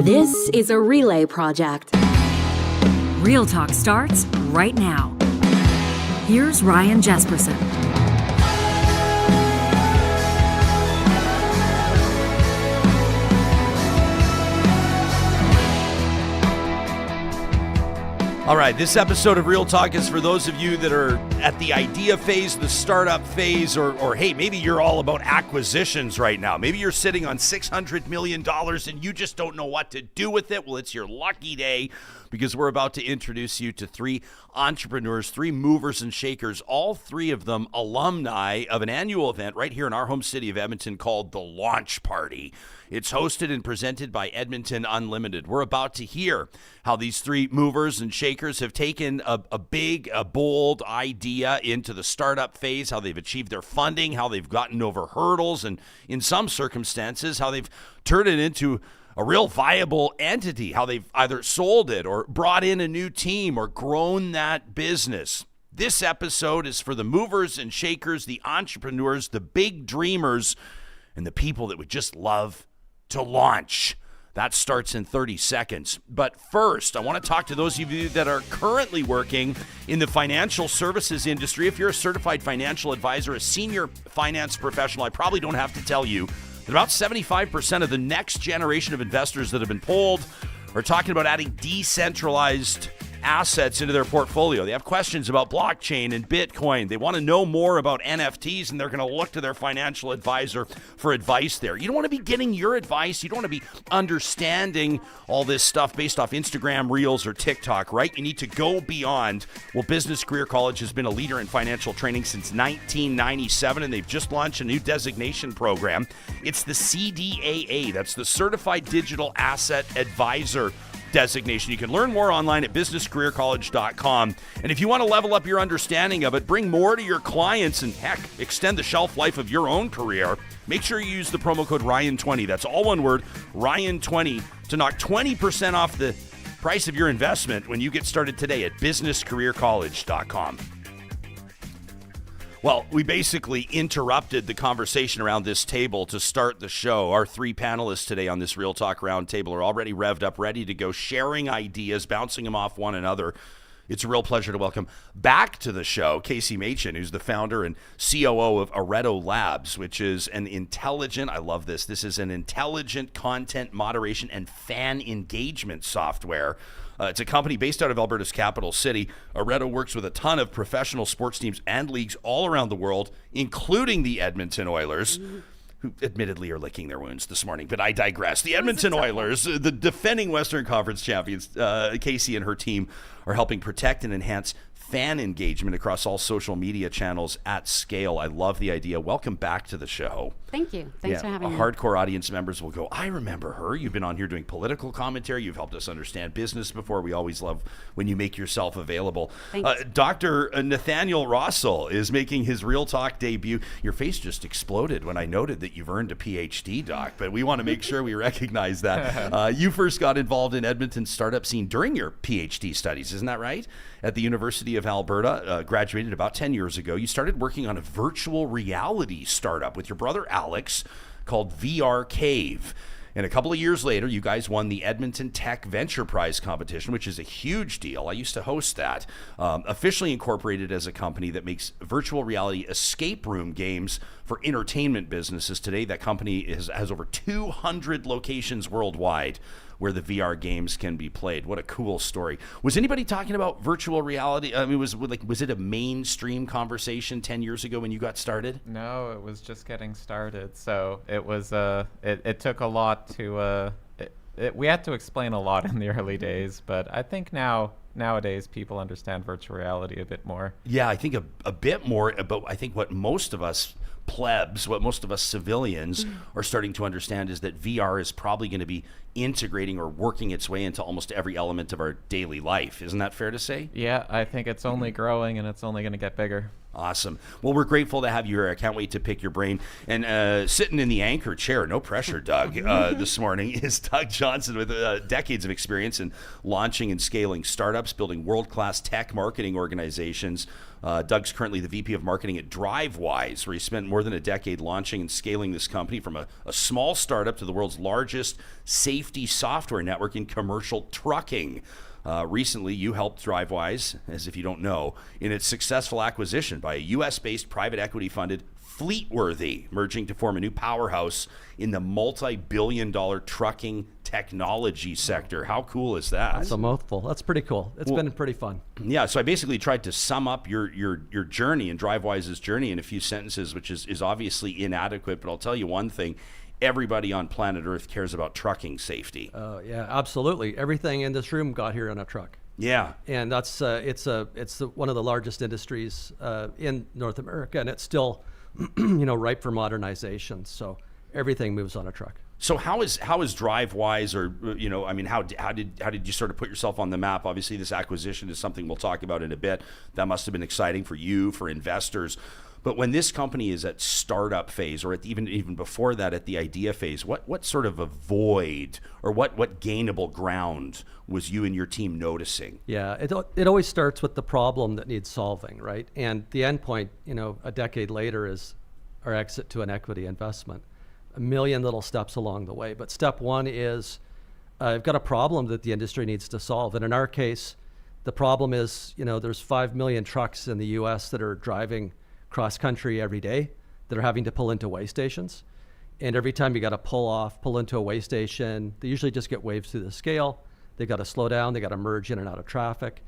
This is a relay project. Real Talk starts right now. Here's Ryan Jespersen. All right, this episode of Real Talk is for those of you that are at the idea phase, the startup phase, or hey, maybe you're all about acquisitions right now. Maybe you're sitting on $600 million and you just don't know what to do with it. Well, it's your lucky day because we're about to introduce you to three entrepreneurs, three movers and shakers, all three of them alumni of an annual event right here in our home city of Edmonton called the Launch Party. It's hosted and presented by Edmonton Unlimited. We're about to hear how these three movers and shakers have taken a big, bold idea into the startup phase, how they've achieved their funding, how they've gotten over hurdles, and in some circumstances, how they've turned it into a real viable entity, how they've either sold it or brought in a new team or grown that business. This episode is for the movers and shakers, the entrepreneurs, the big dreamers, and the people that would just love to launch. That starts in 30 seconds. But first, I want to talk to those of you that are currently working in the financial services industry. If you're a certified financial advisor, a senior finance professional, I probably don't have to tell you that about 75% of the next generation of investors that have been polled are talking about adding decentralized assets into their portfolio. They have questions about blockchain and Bitcoin. They want to know more about NFTs, and they're going to look to their financial advisor for advice there. You don't want to be getting your advice. You don't want to be understanding all this stuff based off Instagram Reels or TikTok, right? You need to go beyond. Well, Business Career College has been a leader in financial training since 1997, and they've just launched a new designation program. It's the CDAA. That's the Certified Digital Asset Advisor designation. You can learn more online at businesscareercollege.com. And if you want to level up your understanding of it, bring more to your clients, and heck, extend the shelf life of your own career, make sure you use the promo code Ryan20. That's all one word, Ryan20, to knock 20% off the price of your investment when you get started today at businesscareercollege.com. Well, we basically interrupted the conversation around this table to start the show. Our three panelists today on this Real Talk Roundtable are already revved up, ready to go, sharing ideas, bouncing them off one another. It's a real pleasure to welcome back to the show Kasey Machin, who's the founder and COO of Areto Labs, which is an intelligent, I love this, this is an intelligent content moderation and fan engagement software. It's a company based out of Alberta's capital city. Areto works with a ton of professional sports teams and leagues all around the world, including the Edmonton Oilers, who admittedly are licking their wounds this morning, but I digress. The Edmonton Oilers, the defending Western Conference champions, Kasey and her team are helping protect and enhance fan engagement across all social media channels at scale. I love the idea. Welcome back to the show. Thank you. Thanks for having me. Hardcore audience members will go, I remember her. You've been on here doing political commentary. You've helped us understand business before. We always love when you make yourself available. Dr. Nathaniel Rossol is making his Real Talk debut. Your face just exploded when I noted that you've earned a PhD, Doc, but we want to make sure we recognize that. You first got involved in Edmonton's startup scene during your PhD studies, isn't that right? At the University of Alberta, graduated about 10 years ago. You started working on a virtual reality startup with your brother Alex called vrCAVE. And a couple of years later, you guys won the Edmonton Tech Venture Prize competition, which is a huge deal. I used to host that. Officially incorporated as a company that makes virtual reality escape room games for entertainment businesses. Today, that company has over 200 locations worldwide where the VR games can be played. What a cool story. Was anybody talking about virtual reality? I mean, was it a mainstream conversation 10 years ago when you got started? No, it was just getting started. So it was it took a lot to we had to explain a lot in the early days, but I think nowadays people understand virtual reality a bit more. Yeah, I think a bit more, but I think what most of us plebs, what most of us civilians are starting to understand is that VR is probably going to be integrating or working its way into almost every element of our daily life. Isn't that fair to say? Yeah, I think it's only growing and it's only going to get bigger. Awesome. Well, we're grateful to have you here. I can't wait to pick your brain. And sitting in the anchor chair, no pressure, Doug, this morning is Doug Johnson with decades of experience in launching and scaling startups, building world-class tech marketing organizations. Doug's currently the VP of Marketing at Drivewyze, where he spent more than a decade launching and scaling this company from a small startup to the world's largest safety software network in commercial trucking. Recently, you helped Drivewyze, as if you don't know, in its successful acquisition by a U.S.-based private equity-funded Fleetworthy, merging to form a new powerhouse in the multi-billion-dollar trucking technology sector. How cool is that? That's a mouthful. That's pretty cool. It's been pretty fun. Yeah, so I basically tried to sum up your journey and Drivewyze's journey in a few sentences, which is obviously inadequate, but I'll tell you one thing. Everybody on planet Earth cares about trucking safety. Oh yeah, absolutely. Everything in this room got here in a truck. Yeah, and that's it's one of the largest industries in North America, and it's still ripe for modernization. So everything moves on a truck. So how is Drivewyze, or how did you sort of put yourself on the map? Obviously, this acquisition is something we'll talk about in a bit. That must have been exciting for you, for investors. But when this company is at startup phase, or at even before that, at the idea phase, what sort of a void or what gainable ground was you and your team noticing? Yeah, it always starts with the problem that needs solving, right? And the end point, a decade later, is our exit to an equity investment. A million little steps along the way, but step one is I've got a problem that the industry needs to solve, and in our case, the problem is there's 5 million trucks in the U.S. that are driving cross country every day that are having to pull into weigh stations. And every time you got to pull into a weigh station, they usually just get waved through the scale. They got to slow down, they got to merge in and out of traffic.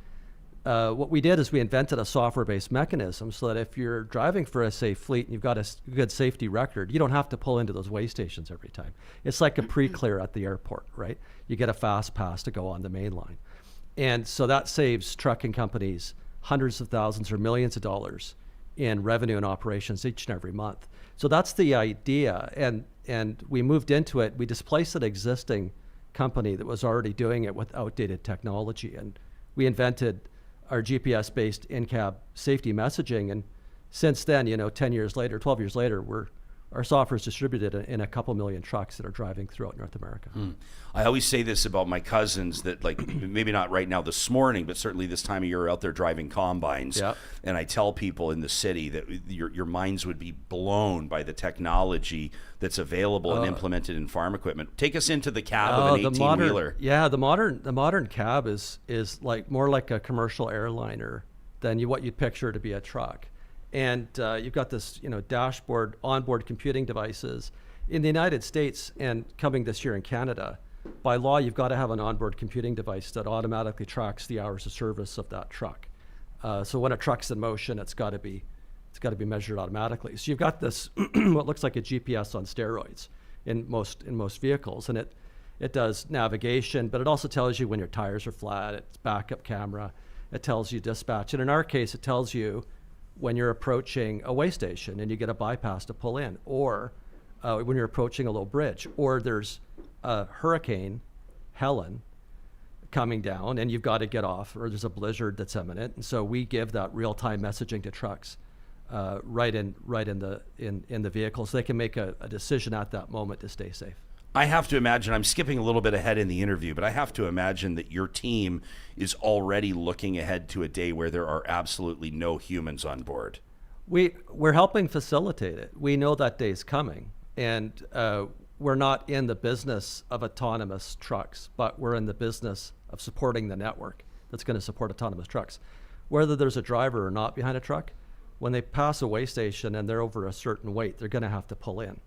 What we did is we invented a software-based mechanism so that if you're driving for a safe fleet and you've got a good safety record, you don't have to pull into those weigh stations every time. It's like a pre-clear at the airport, right? You get a fast pass to go on the main line. And so that saves trucking companies hundreds of thousands or millions of dollars in revenue and operations each and every month. So that's the idea. And we moved into it. We displaced an existing company that was already doing it with outdated technology. And we invented our GPS-based in-cab safety messaging. And since then, 10 years later, 12 years later, our software is distributed in a couple million trucks that are driving throughout North America. I always say this about my cousins that, like, maybe not right now this morning, but certainly this time of year out there driving combines. Yep. And I tell people in the city that your minds would be blown by the technology that's available and implemented in farm equipment. Take us into the cab of an 18-wheeler. The modern cab is like more like a commercial airliner than what you'd picture to be a truck. And you've got this, dashboard, onboard computing devices. In the United States and coming this year in Canada, by law, you've got to have an onboard computing device that automatically tracks the hours of service of that truck. So when a truck's in motion, it's got to be measured automatically. So you've got this what looks like a GPS on steroids in most vehicles, and it does navigation, but it also tells you when your tires are flat. It's backup camera. It tells you dispatch, and in our case, it tells you when you're approaching a weigh station and you get a bypass to pull in, or when you're approaching a low bridge, or there's a Hurricane Helen coming down and you've got to get off, or there's a blizzard that's imminent. And so we give that real-time messaging to trucks right in the vehicle, so they can make a decision at that moment to stay safe. I have to imagine, I'm skipping a little bit ahead in the interview, but I have to imagine that your team is already looking ahead to a day where there are absolutely no humans on board. We're helping facilitate it. We know that day's coming, and we're not in the business of autonomous trucks, but we're in the business of supporting the network that's going to support autonomous trucks. Whether there's a driver or not behind a truck, when they pass a weigh station and they're over a certain weight, they're going to have to pull in.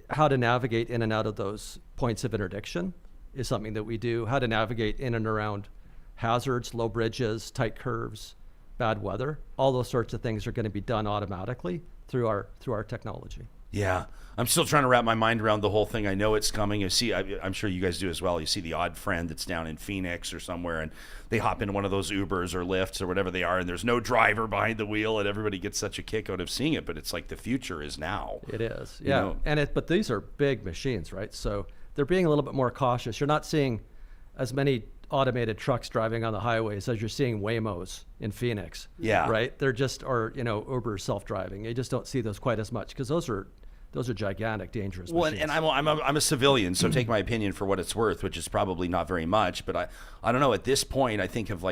How to navigate in and out of those points of interdiction is something that we do. How to navigate in and around hazards, low bridges, tight curves, bad weather. All those sorts of things are going to be done automatically through our technology. Yeah, I'm still trying to wrap my mind around the whole thing. I know it's coming. I'm sure you guys do as well. You see the odd friend that's down in Phoenix or somewhere, and they hop into one of those Ubers or Lyfts or whatever they are, and there's no driver behind the wheel, and everybody gets such a kick out of seeing it. But it's like the future is now. It is, yeah. But these are big machines, right? So they're being a little bit more cautious. You're not seeing as many automated trucks driving on the highways as you're seeing Waymos in Phoenix. Yeah. Right? They're just, or, Uber self-driving. You just don't see those quite as much because those are gigantic, dangerous machines. And I'm a civilian, so take my opinion for what it's worth, which is probably not very much. But I don't know. At this point, I think of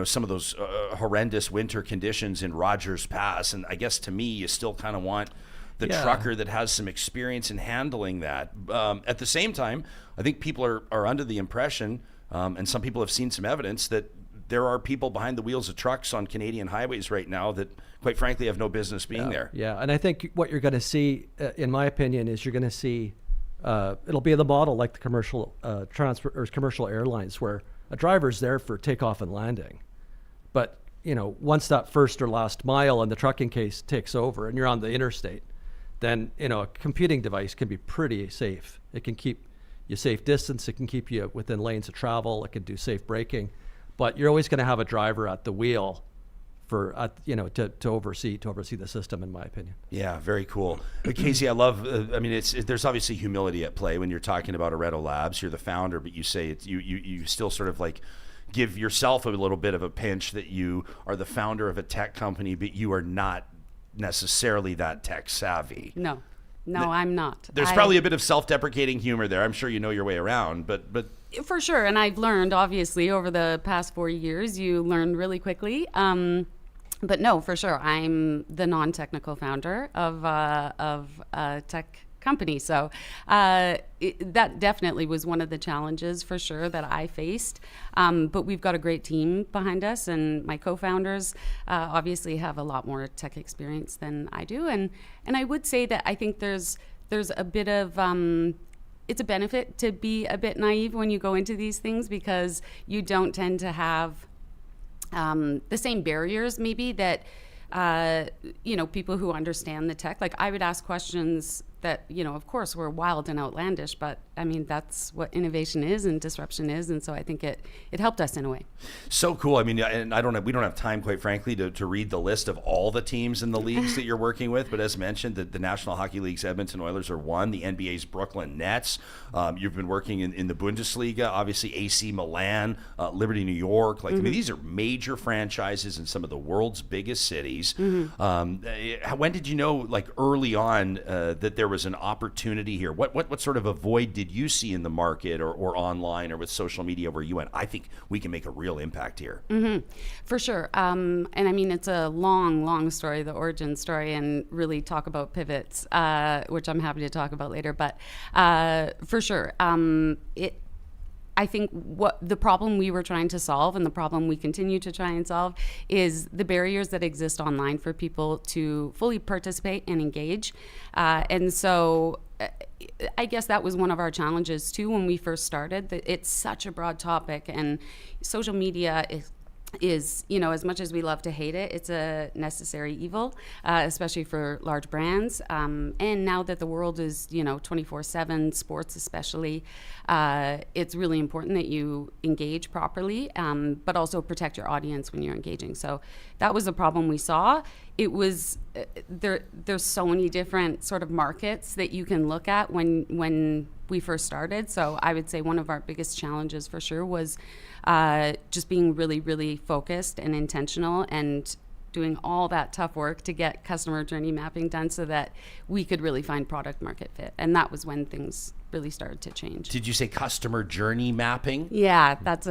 some of those horrendous winter conditions in Rogers Pass, and I guess to me, you still kind of want the trucker that has some experience in handling that. At the same time, I think people are under the impression, and some people have seen some evidence that there are people behind the wheels of trucks on Canadian highways right now that, quite frankly, have no business being there. Yeah, and I think what you're going to see, in my opinion, is you're going to see, it'll be the model like the commercial transport or commercial airlines, where a driver's there for takeoff and landing, but once that first or last mile in the trucking case takes over, and you're on the interstate, then a computing device can be pretty safe. It can keep you safe distance. It can keep you within lanes of travel. It can do safe braking. But you're always going to have a driver at the wheel to oversee the system, in my opinion. Yeah, very cool. Kasey, I love. There's obviously humility at play when you're talking about Areto Labs. You're the founder, but you say you still sort of like give yourself a little bit of a pinch that you are the founder of a tech company, but you are not necessarily that tech savvy. No, I'm not. There's probably a bit of self-deprecating humor there. I'm sure you know your way around, but for sure. And I've learned, obviously, over the past 4 years, you learn really quickly. But no, for sure, I'm the non-technical founder of a tech company. So that definitely was one of the challenges, for sure, that I faced. But we've got a great team behind us, and my co-founders obviously have a lot more tech experience than I do. And I would say that I think there's a bit of it's a benefit to be a bit naive when you go into these things, because you don't tend to have the same barriers maybe that people who understand the tech. Like, I would ask questions that, of course, were wild and outlandish, but I mean, that's what innovation is and disruption is. And so I think it helped us in a way. So cool. I mean, and we don't have time, quite frankly, to read the list of all the teams in the leagues that you're working with. But as mentioned, the National Hockey League's Edmonton Oilers are one, the NBA's Brooklyn Nets. You've been working in the Bundesliga, obviously AC Milan, Liberty New York. I mean, these are major franchises in some of the world's biggest cities. When did you know, early on, that there was an opportunity here? What sort of a void did you see in the market or online or with social media where you went, I think we can make a real impact here? For sure. And I mean, it's a long story, the origin story, and really talk about pivots, which I'm happy to talk about later. But for sure, I think what the problem we were trying to solve, and the problem we continue to try and solve, is the barriers that exist online for people to fully participate and engage. And so I guess that was one of our challenges too when we first started. That it's such a broad topic, and social media is, as much as we love to hate it, it's a necessary evil, especially for large brands. And now that the world is, 24/7, sports especially, it's really important that you engage properly, but also protect your audience when you're engaging. So that was a problem we saw. It was, there's so many different sort of markets that you can look at when we first started. So I would say one of our biggest challenges for sure was just being really, really focused and intentional and doing all that tough work to get customer journey mapping done so that we could really find product market fit. And that was when things really started to change. Did you say customer journey mapping? Yeah, that's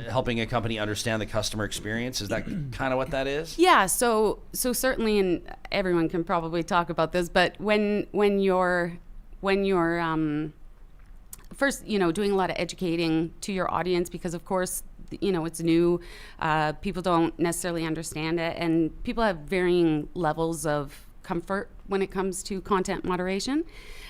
helping a company understand the customer experience. Is that kind of what that is? Yeah, so certainly, and everyone can probably talk about this, but when you're first, doing a lot of educating to your audience, because of course, it's new. People don't necessarily understand it, and people have varying levels of comfort when it comes to content moderation,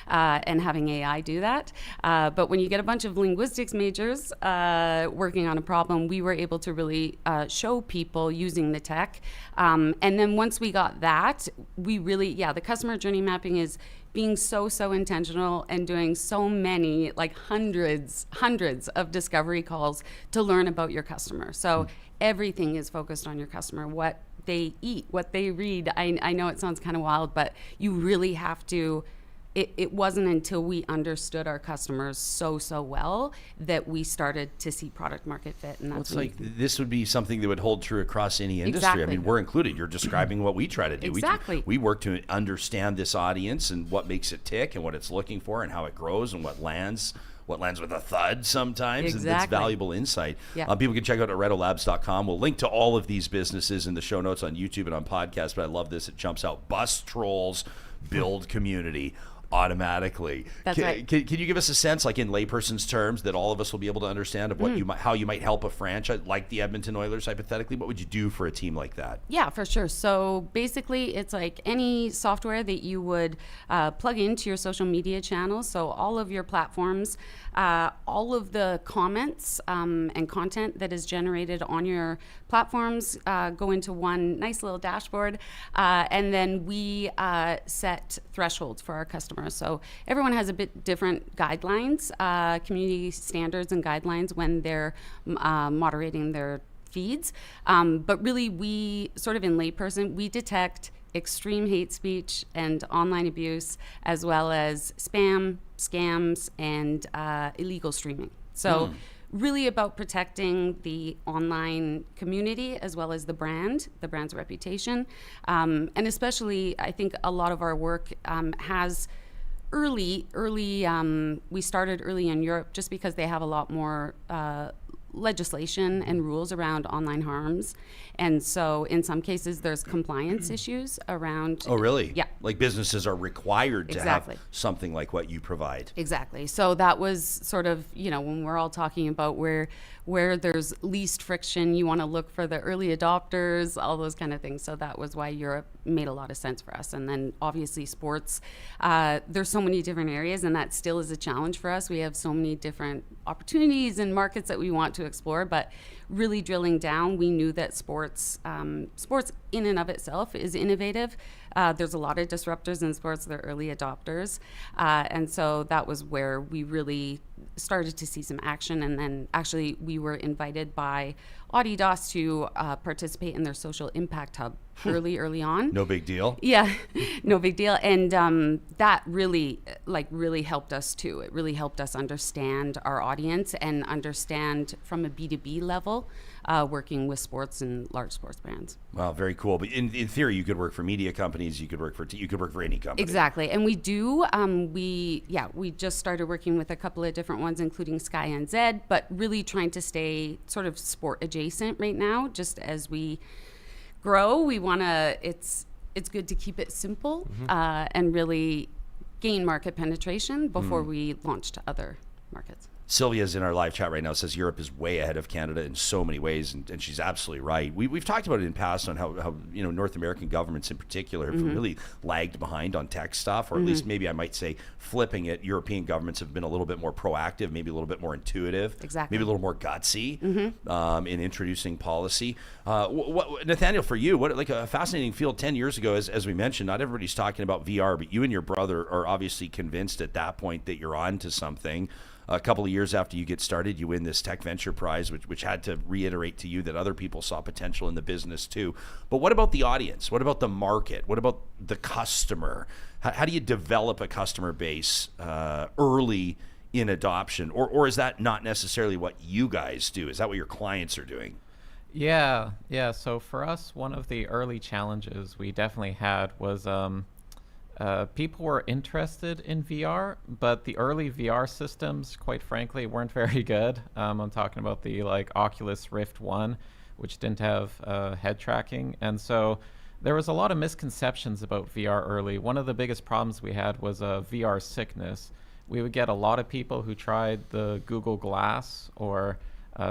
and having AI do that. But when you get a bunch of linguistics majors working on a problem, we were able to really show people using the tech. And then once we got that, we really, the customer journey mapping is being so intentional and doing so many, hundreds of discovery calls to learn about your customer. So everything is focused on your customer, what they eat, what they read. I know it sounds kind of wild, but you really have to it wasn't until we understood our customers so well that we started to see product market fit. And that's it's like this would be something that would hold true across any industry. Exactly. I mean, we're included. You're describing what we try to do. Exactly. We work to understand this audience and what makes it tick and what it's looking for and how it grows and what lands with a thud sometimes. Exactly. And that's valuable insight. Yeah. People can check out aretolabs.com. We'll link to all of these businesses in the show notes on YouTube and on podcast, but I love this. It jumps out. Bus trolls build community automatically. That's right. Can you give us a sense, like in layperson's terms, that all of us will be able to understand of what how you might help a franchise like the Edmonton Oilers, hypothetically? What would you do for a team like that? Yeah, for sure. So basically, it's like any software that you would plug into your social media channels. So all of your platforms, all of the comments and content that is generated on your platforms go into one nice little dashboard. And then we set thresholds for our customers. So everyone has a bit different guidelines, community standards and guidelines when they're moderating their feeds. But really, we sort of in layperson, we detect extreme hate speech and online abuse, as well as spam, scams, and illegal streaming. So really about protecting the online community as well as the brand's reputation. And especially, I think a lot of our work has early, we started early in Europe just because they have a lot more legislation and rules around online harms. And so in some cases there's compliance issues around. Oh, really? Yeah. Like businesses are required to Exactly. have something like what you provide. Exactly. So that was sort of, when we're all talking about where there's least friction, you want to look for the early adopters, all those kind of things. So that was why Europe made a lot of sense for us. And then obviously sports, there's so many different areas, and that still is a challenge for us. We have so many different opportunities and markets that we want to explore, but really drilling down, we knew that sports in and of itself is innovative. There's a lot of disruptors in sports, they're early adopters. And so that was where we really started to see some action. And then actually we were invited by Adidas to participate in their social impact hub early on. No big deal. Yeah, no big deal. And that really helped us too. It really helped us understand our audience and understand from a B2B level, working with sports and large sports brands. Wow, very cool. But in theory, you could work for media companies. You could work for any company. Exactly, and we do. We just started working with a couple of different ones, including Sky and Zed, but really trying to stay sort of sport adjacent right now. Just as we grow, we want to. It's good to keep it simple and really gain market penetration before we launch to other markets. Sylvia's in our live chat right now, says Europe is way ahead of Canada in so many ways, and she's absolutely right. We've talked about it in past on how North American governments in particular have really lagged behind on tech stuff, or at least maybe I might say flipping it. European governments have been a little bit more proactive, maybe a little bit more intuitive, Exactly. maybe a little more gutsy in introducing policy. Nathaniel, for you, what like a fascinating field 10 years ago, as we mentioned, not everybody's talking about VR, but you and your brother are obviously convinced at that point that you're on to something. A couple of years after you get started, you win this Tech Venture Prize, which had to reiterate to you that other people saw potential in the business too. But what about the audience? What about the market? What about the customer? How do you develop a customer base early in adoption? Or is that not necessarily what you guys do? Is that what your clients are doing? Yeah. So for us, one of the early challenges we definitely had was people were interested in VR, but the early VR systems, quite frankly, weren't very good. I'm talking about the Oculus Rift 1, which didn't have head tracking. And so there was a lot of misconceptions about VR early. One of the biggest problems we had was VR sickness. We would get a lot of people who tried the Google Glass or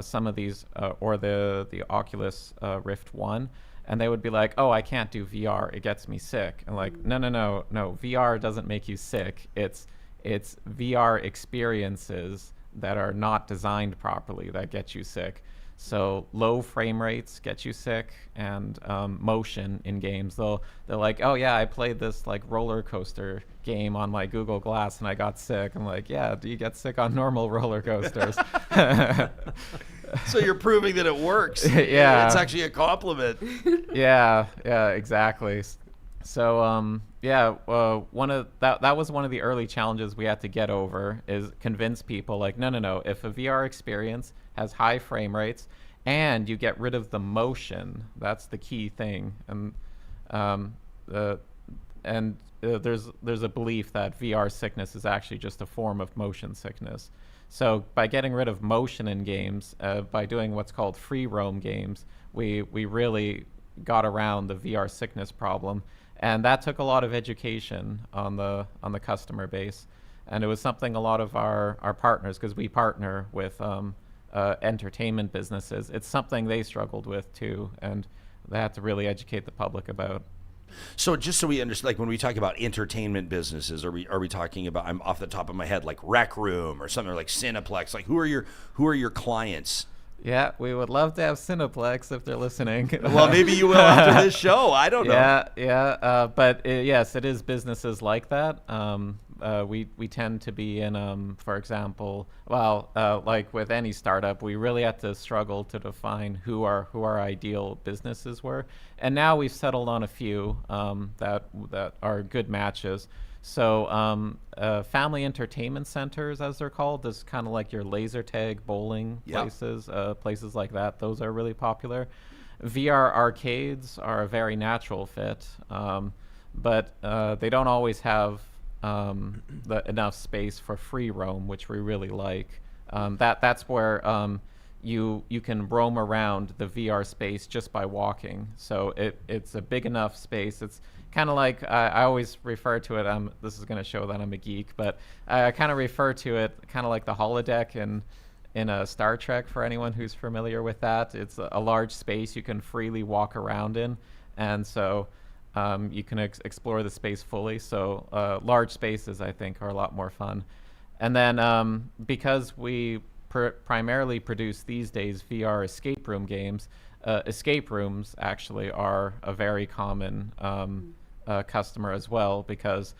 some of these, or the Oculus Rift 1, and they would be like, oh, I can't do VR, it gets me sick. And like, no, VR doesn't make you sick. It's VR experiences that are not designed properly that get you sick. So low frame rates get you sick, and motion in games. They're like, oh yeah, I played this roller coaster game on my Google Glass and I got sick. I'm like, yeah, do you get sick on normal roller coasters? So you're proving that it works. Yeah. It's actually a compliment. Yeah, exactly. So Yeah, that was one of the early challenges we had to get over, is convince people like, no. If a VR experience has high frame rates and you get rid of the motion, that's the key thing. And there's a belief that VR sickness is actually just a form of motion sickness. So by getting rid of motion in games, by doing what's called free roam games, we really got around the VR sickness problem. And that took a lot of education on the customer base. And it was something a lot of our partners, because we partner with entertainment businesses, it's something they struggled with too. And they had to really educate the public about. So just so we understand, like when we talk about entertainment businesses, are we talking about, I'm off the top of my head, like Rec Room or something like Cineplex? Like who are your clients? Yeah, we would love to have Cineplex if they're listening. Well, maybe you will after this show. I don't know. Yeah. But yes, it is businesses like that. We tend to be in, for example, like with any startup, we really had to struggle to define who our ideal businesses were. And now we've settled on a few that are good matches. So family entertainment centers, as they're called, is kind of like your laser tag bowling places, places like that. Those are really popular. VR arcades are a very natural fit, but they don't always have enough space for free roam, which we really like. That's where you can roam around the VR space just by walking. So it's a big enough space. It's kind of like, I always refer to it, this is going to show that I'm a geek, but I kind of refer to it kind of like the holodeck in a Star Trek, for anyone who's familiar with that. It's a large space you can freely walk around in, and so you can explore the space fully. So large spaces, I think, are a lot more fun. And then because we primarily produce these days VR escape room games, escape rooms actually are a very common customer as well, because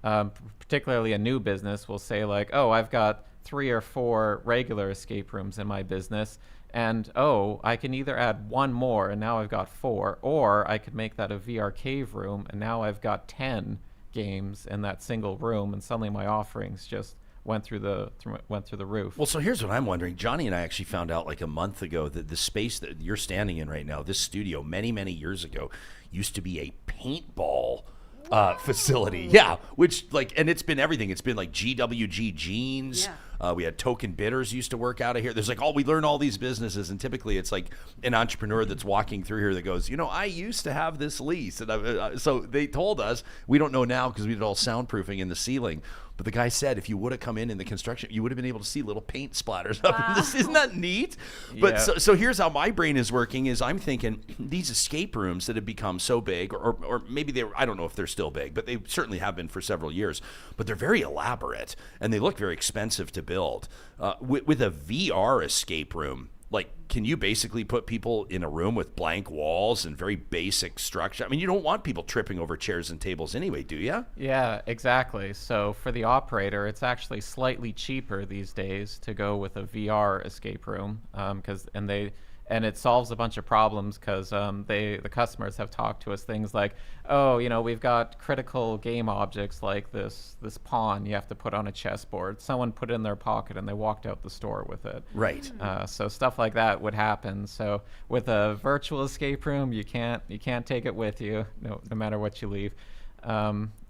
particularly a new business will say like, oh, I've got 3 or 4 regular escape rooms in my business, and I can either add 1 more and now I've got 4, or I could make that a vrCAVE room and now I've got 10 games in that single room, and suddenly my offerings just went through the roof. Well, so here's what I'm wondering. Johnny and I actually found out like a month ago that the space that you're standing in right now, this studio, many years ago, used to be a paintball facility. Yeah, which and it's been everything. It's been like GWG Jeans. Yeah. We had Token Bitters used to work out of here. There's we learn all these businesses, and typically it's like an entrepreneur that's walking through here that goes, I used to have this lease. And so they told us, we don't know now because we did all soundproofing in the ceiling. But the guy said if you would have come in the construction, you would have been able to see little paint splatters up in this. Isn't that neat? Yeah. But so here's how my brain is working is I'm thinking these escape rooms that have become so big, or maybe I don't know if they're still big, but they certainly have been for several years, but they're very elaborate and they look very expensive to build. With a VR escape room, can you basically put people in a room with blank walls and very basic structure? I mean, you don't want people tripping over chairs and tables anyway, do you? Yeah, exactly. So for the operator, it's actually slightly cheaper these days to go with a VR escape room, and it solves a bunch of problems because the customers have talked to us things like, we've got critical game objects like this pawn you have to put on a chessboard. Someone put it in their pocket and they walked out the store with it. Right. So stuff like that would happen. So with a virtual escape room, you can't take it with you, no matter what you leave.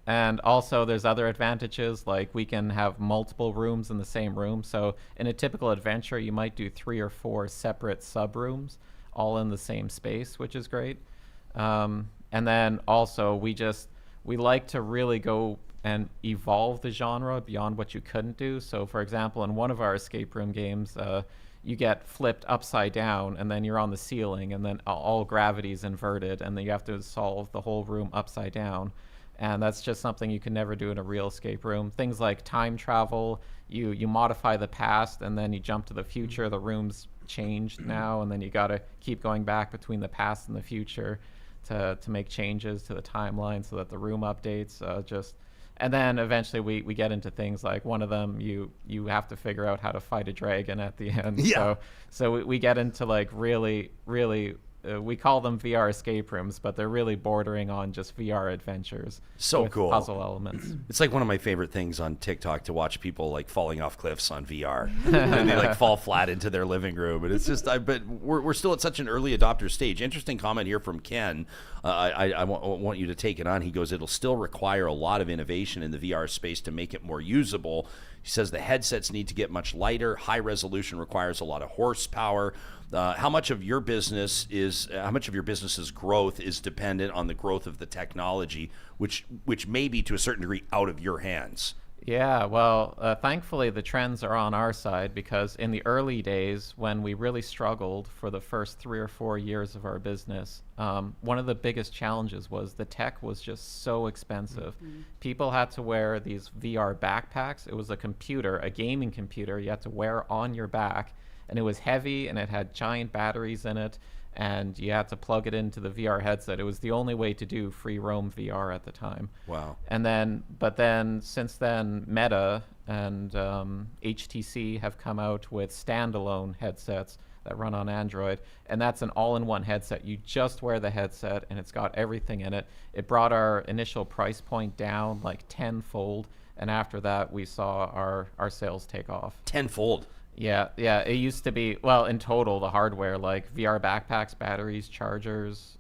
And also there's other advantages, like we can have multiple rooms in the same room. So in a typical adventure, you might do 3 or 4 separate sub-rooms all in the same space, which is great. And then also we like to really go and evolve the genre beyond what you couldn't do. So for example, in one of our escape room games, you get flipped upside down and then you're on the ceiling and then all gravity's inverted and then you have to solve the whole room upside down. And that's just something you can never do in a real escape room. Things like time travel, you modify the past and then you jump to the future. The room's changed now, and then you got to keep going back between the past and the future to make changes to the timeline so that the room updates. And then eventually we get into things like one of them you have to figure out how to fight a dragon at the end. Yeah. So we get into like really, really we call them VR escape rooms, but they're really bordering on just VR adventures. So with cool. Puzzle elements. It's like one of my favorite things on TikTok to watch people like falling off cliffs on VR, and they like fall flat into their living room. And it's just, but we're still at such an early adopter stage. Interesting comment here from Ken. I want you to take it on. He goes, it'll still require a lot of innovation in the VR space to make it more usable. He says the headsets need to get much lighter. High resolution requires a lot of horsepower. How much of your business's growth is dependent on the growth of the technology, which may be to a certain degree out of your hands? Yeah, well, thankfully the trends are on our side, because in the early days when we really struggled for the first 3 or 4 years of our business, one of the biggest challenges was the tech was just so expensive. People had to wear these VR backpacks. It was a computer, a gaming computer you had to wear on your back, and it was heavy and it had giant batteries in it, and you had to plug it into the VR headset. It was the only way to do free roam VR at the time. Wow. But then since then, Meta and HTC have come out with standalone headsets that run on Android, and that's an all-in-one headset. You just wear the headset and it's got everything in it. It brought our initial price point down like tenfold, and after that we saw our sales take off. Tenfold. Yeah, it used to be, well, in total, the hardware, like VR backpacks, batteries, chargers,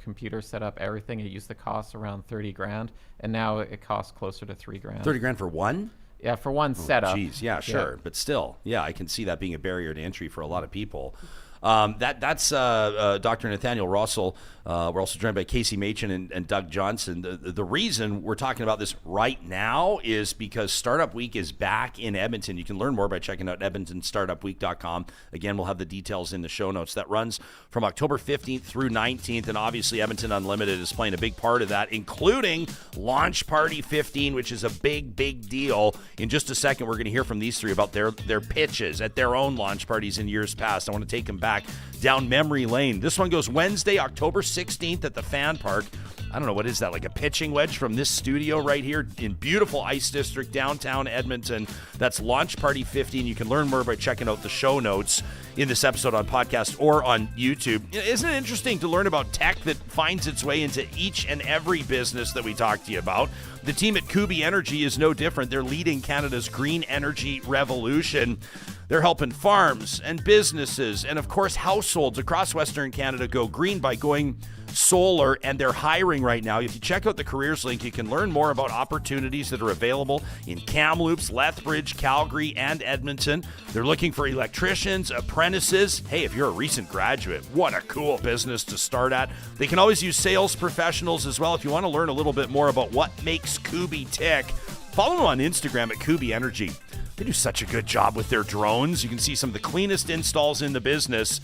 computer setup, everything, it used to cost around 30 grand, and now it costs closer to 3 grand. 30 grand for one? Yeah, for one setup. Geez, yeah, sure. But still, yeah, I can see that being a barrier to entry for a lot of people. That's Dr. Nathaniel Rossol. We're also joined by Kasey Machin and Doug Johnson. The reason we're talking about this right now is because Startup Week is back in Edmonton. You can learn more by checking out edmontonstartupweek.com. Again, we'll have the details in the show notes. That runs from October 15th through 19th, and obviously Edmonton Unlimited is playing a big part of that, including Launch Party 15, which is a big, big deal. In just a second, we're going to hear from these three about their pitches at their own launch parties in years past. I want to take them back down memory lane. This one goes Wednesday, October 16th at the Fan Park. I don't know, what is that, like a pitching wedge from this studio right here in beautiful Ice District, downtown Edmonton. That's Launch Party 15. You can learn more by checking out the show notes in this episode on podcast or on YouTube. Isn't it interesting to learn about tech that finds its way into each and every business that we talk to you about? The team at Kubi Energy is no different. They're leading Canada's green energy revolution. They're helping farms and businesses and, of course, households across Western Canada go green by going solar, and they're hiring right now. If you check out the careers link, you can learn more about opportunities that are available in Kamloops, Lethbridge, Calgary, and Edmonton. They're looking for electricians, apprentices. Hey, if you're a recent graduate, what a cool business to start at. They can always use sales professionals as well. If you want to learn a little bit more about what makes Kubi tick, follow them on Instagram at Kubi Energy. They do such a good job with their drones. You can see some of the cleanest installs in the business.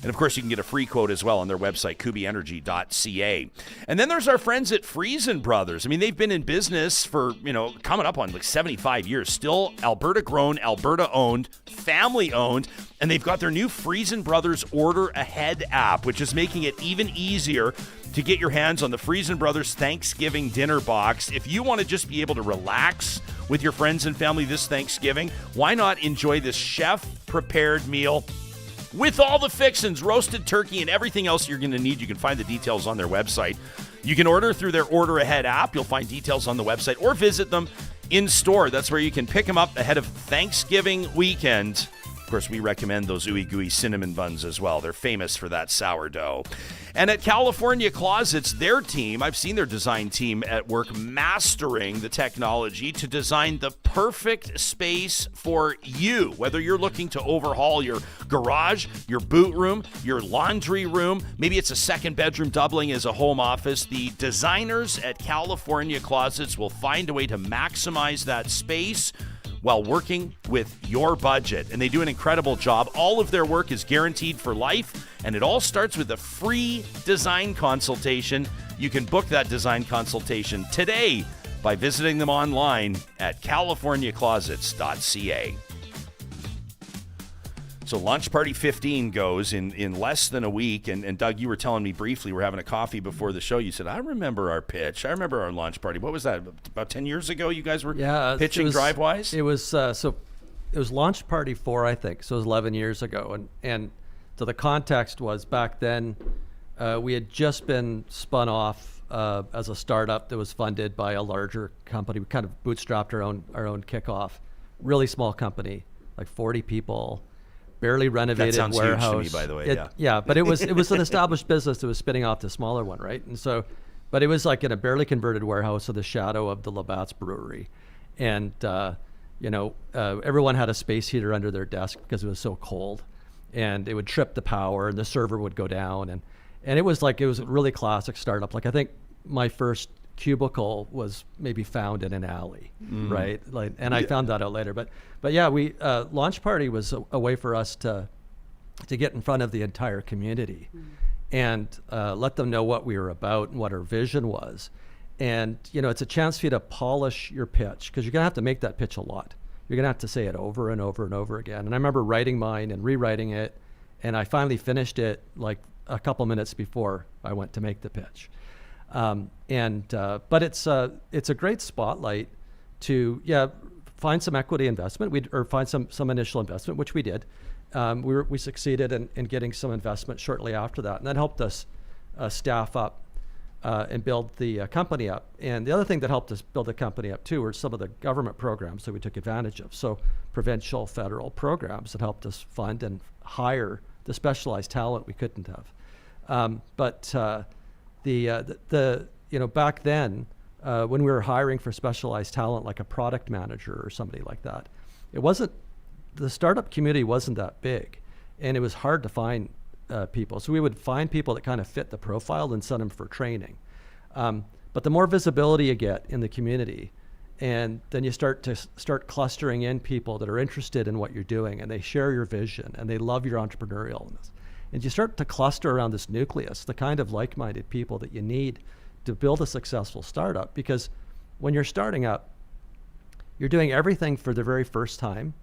And, of course, you can get a free quote as well on their website, kubienergy.ca. And then there's our friends at Friesen Brothers. I mean, they've been in business for, coming up on like 75 years. Still Alberta-grown, Alberta-owned, family-owned. And they've got their new Friesen Brothers Order Ahead app, which is making it even easier to get your hands on the Friesen Brothers Thanksgiving dinner box. If you want to just be able to relax with your friends and family this Thanksgiving, why not enjoy this chef-prepared meal with all the fixins, roasted turkey, and everything else you're going to need? You can find the details on their website. You can order through their Order Ahead app. You'll find details on the website, or visit them in store. That's where you can pick them up ahead of Thanksgiving weekend. Of course, we recommend those ooey gooey cinnamon buns as well. They're famous for that sourdough. And at California Closets, their team, I've seen their design team at work mastering the technology to design the perfect space for you. Whether you're looking to overhaul your garage, your boot room, your laundry room, maybe it's a second bedroom doubling as a home office, the designers at California Closets will find a way to maximize that space while working with your budget. And they do an incredible job. All of their work is guaranteed for life, and it all starts with a free design consultation. You can book that design consultation today by visiting them online at californiaclosets.ca. So Launch Party 15 goes in less than a week. And Doug, you were telling me briefly, we're having a coffee before the show. You said, I remember our pitch. I remember our launch party. What was that? About 10 years ago you guys were pitching Drivewyze? It was it was Launch Party 4, I think. So it was 11 years ago. And so the context was, back then We had just been spun off as a startup that was funded by a larger company. We kind of bootstrapped our own kickoff. Really small company, like 40 people, barely renovated That sounds warehouse. huge to me, by the way. Yeah, but it was an established business that was spinning off the smaller one, right? And so, but it was like in a barely converted warehouse in the shadow of the Labatt's brewery, and everyone had a space heater under their desk because it was so cold, and it would trip the power, and the server would go down, and it was a really classic startup. Like I think my first cubicle was maybe found in an alley, right? And I found that out later. But yeah, we launch party was a way for us to get in front of the entire community and let them know what we were about and what our vision was. And it's a chance for you to polish your pitch, because you're gonna have to make that pitch a lot. You're gonna have to say it over and over and over again. And I remember writing mine and rewriting it, and I finally finished it like a couple minutes before I went to make the pitch. But it's a great spotlight to find some equity investment, or find some initial investment, which we did. We succeeded in getting some investment shortly after that, and that helped us staff up and build the company up. And the other thing that helped us build the company up too were some of the government programs that we took advantage of. So provincial, federal programs that helped us fund and hire the specialized talent we couldn't have. Back then, when we were hiring for specialized talent, like a product manager or somebody like that, the startup community wasn't that big, and it was hard to find people. So we would find people that kind of fit the profile and send them for training. But the more visibility you get in the community, and then you start clustering in people that are interested in what you're doing, and they share your vision, and they love your entrepreneurialness. And you start to cluster around this nucleus, the kind of like-minded people that you need to build a successful startup. Because when you're starting up, you're doing everything for the very first time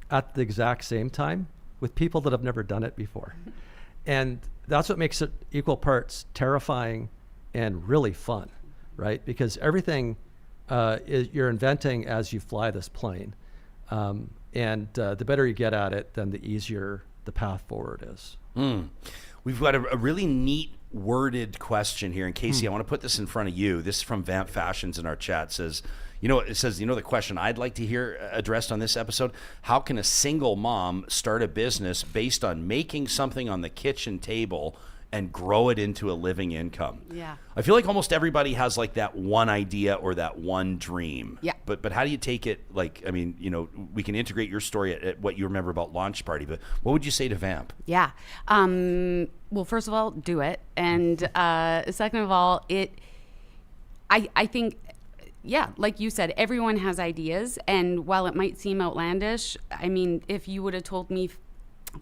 at the exact same time with people that have never done it before. And that's what makes it equal parts terrifying and really fun, right? Because everything you're inventing as you fly this plane. The better you get at it, then the easier the path forward is. We've got a really neat worded question here. And Kasey, I want to put this in front of you. This is from Vamp Fashions in our chat. It says, the question I'd like to hear addressed on this episode: how can a single mom start a business based on making something on the kitchen table and grow it into a living income? Yeah. I feel like almost everybody has like that one idea or that one dream. Yeah. But how do you take it? We can integrate your story at what you remember about Launch Party, but what would you say to Vamp? Yeah. Well, first of all, do it. And second of all, I think, like you said, everyone has ideas. And while it might seem outlandish, I mean, if you would have told me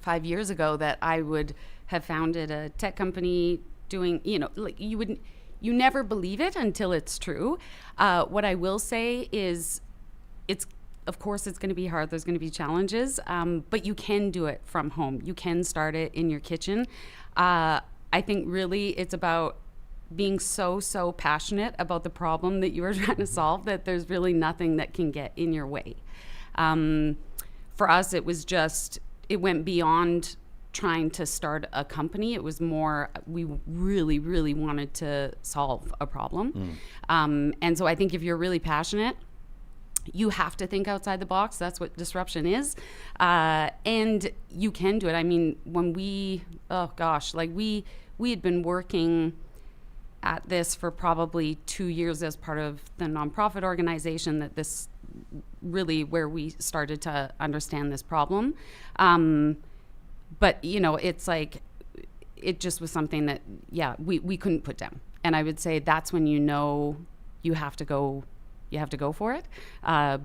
5 years ago that I would have founded a tech company doing, you never believe it until it's true. What I will say is of course it's going to be hard. There's going to be challenges, but you can do it from home. You can start it in your kitchen. I think really it's about being so passionate about the problem that you are trying to solve that there's really nothing that can get in your way. For us, it went beyond trying to start a company. It was more, we really, really wanted to solve a problem. And so I think if you're really passionate, you have to think outside the box. That's what disruption is. And you can do it. I mean, when we had been working at this for probably 2 years as part of the nonprofit organization that this really where we started to understand this problem. But it's like, it just was something that, we couldn't put down. And I would say that's when you have to go for it.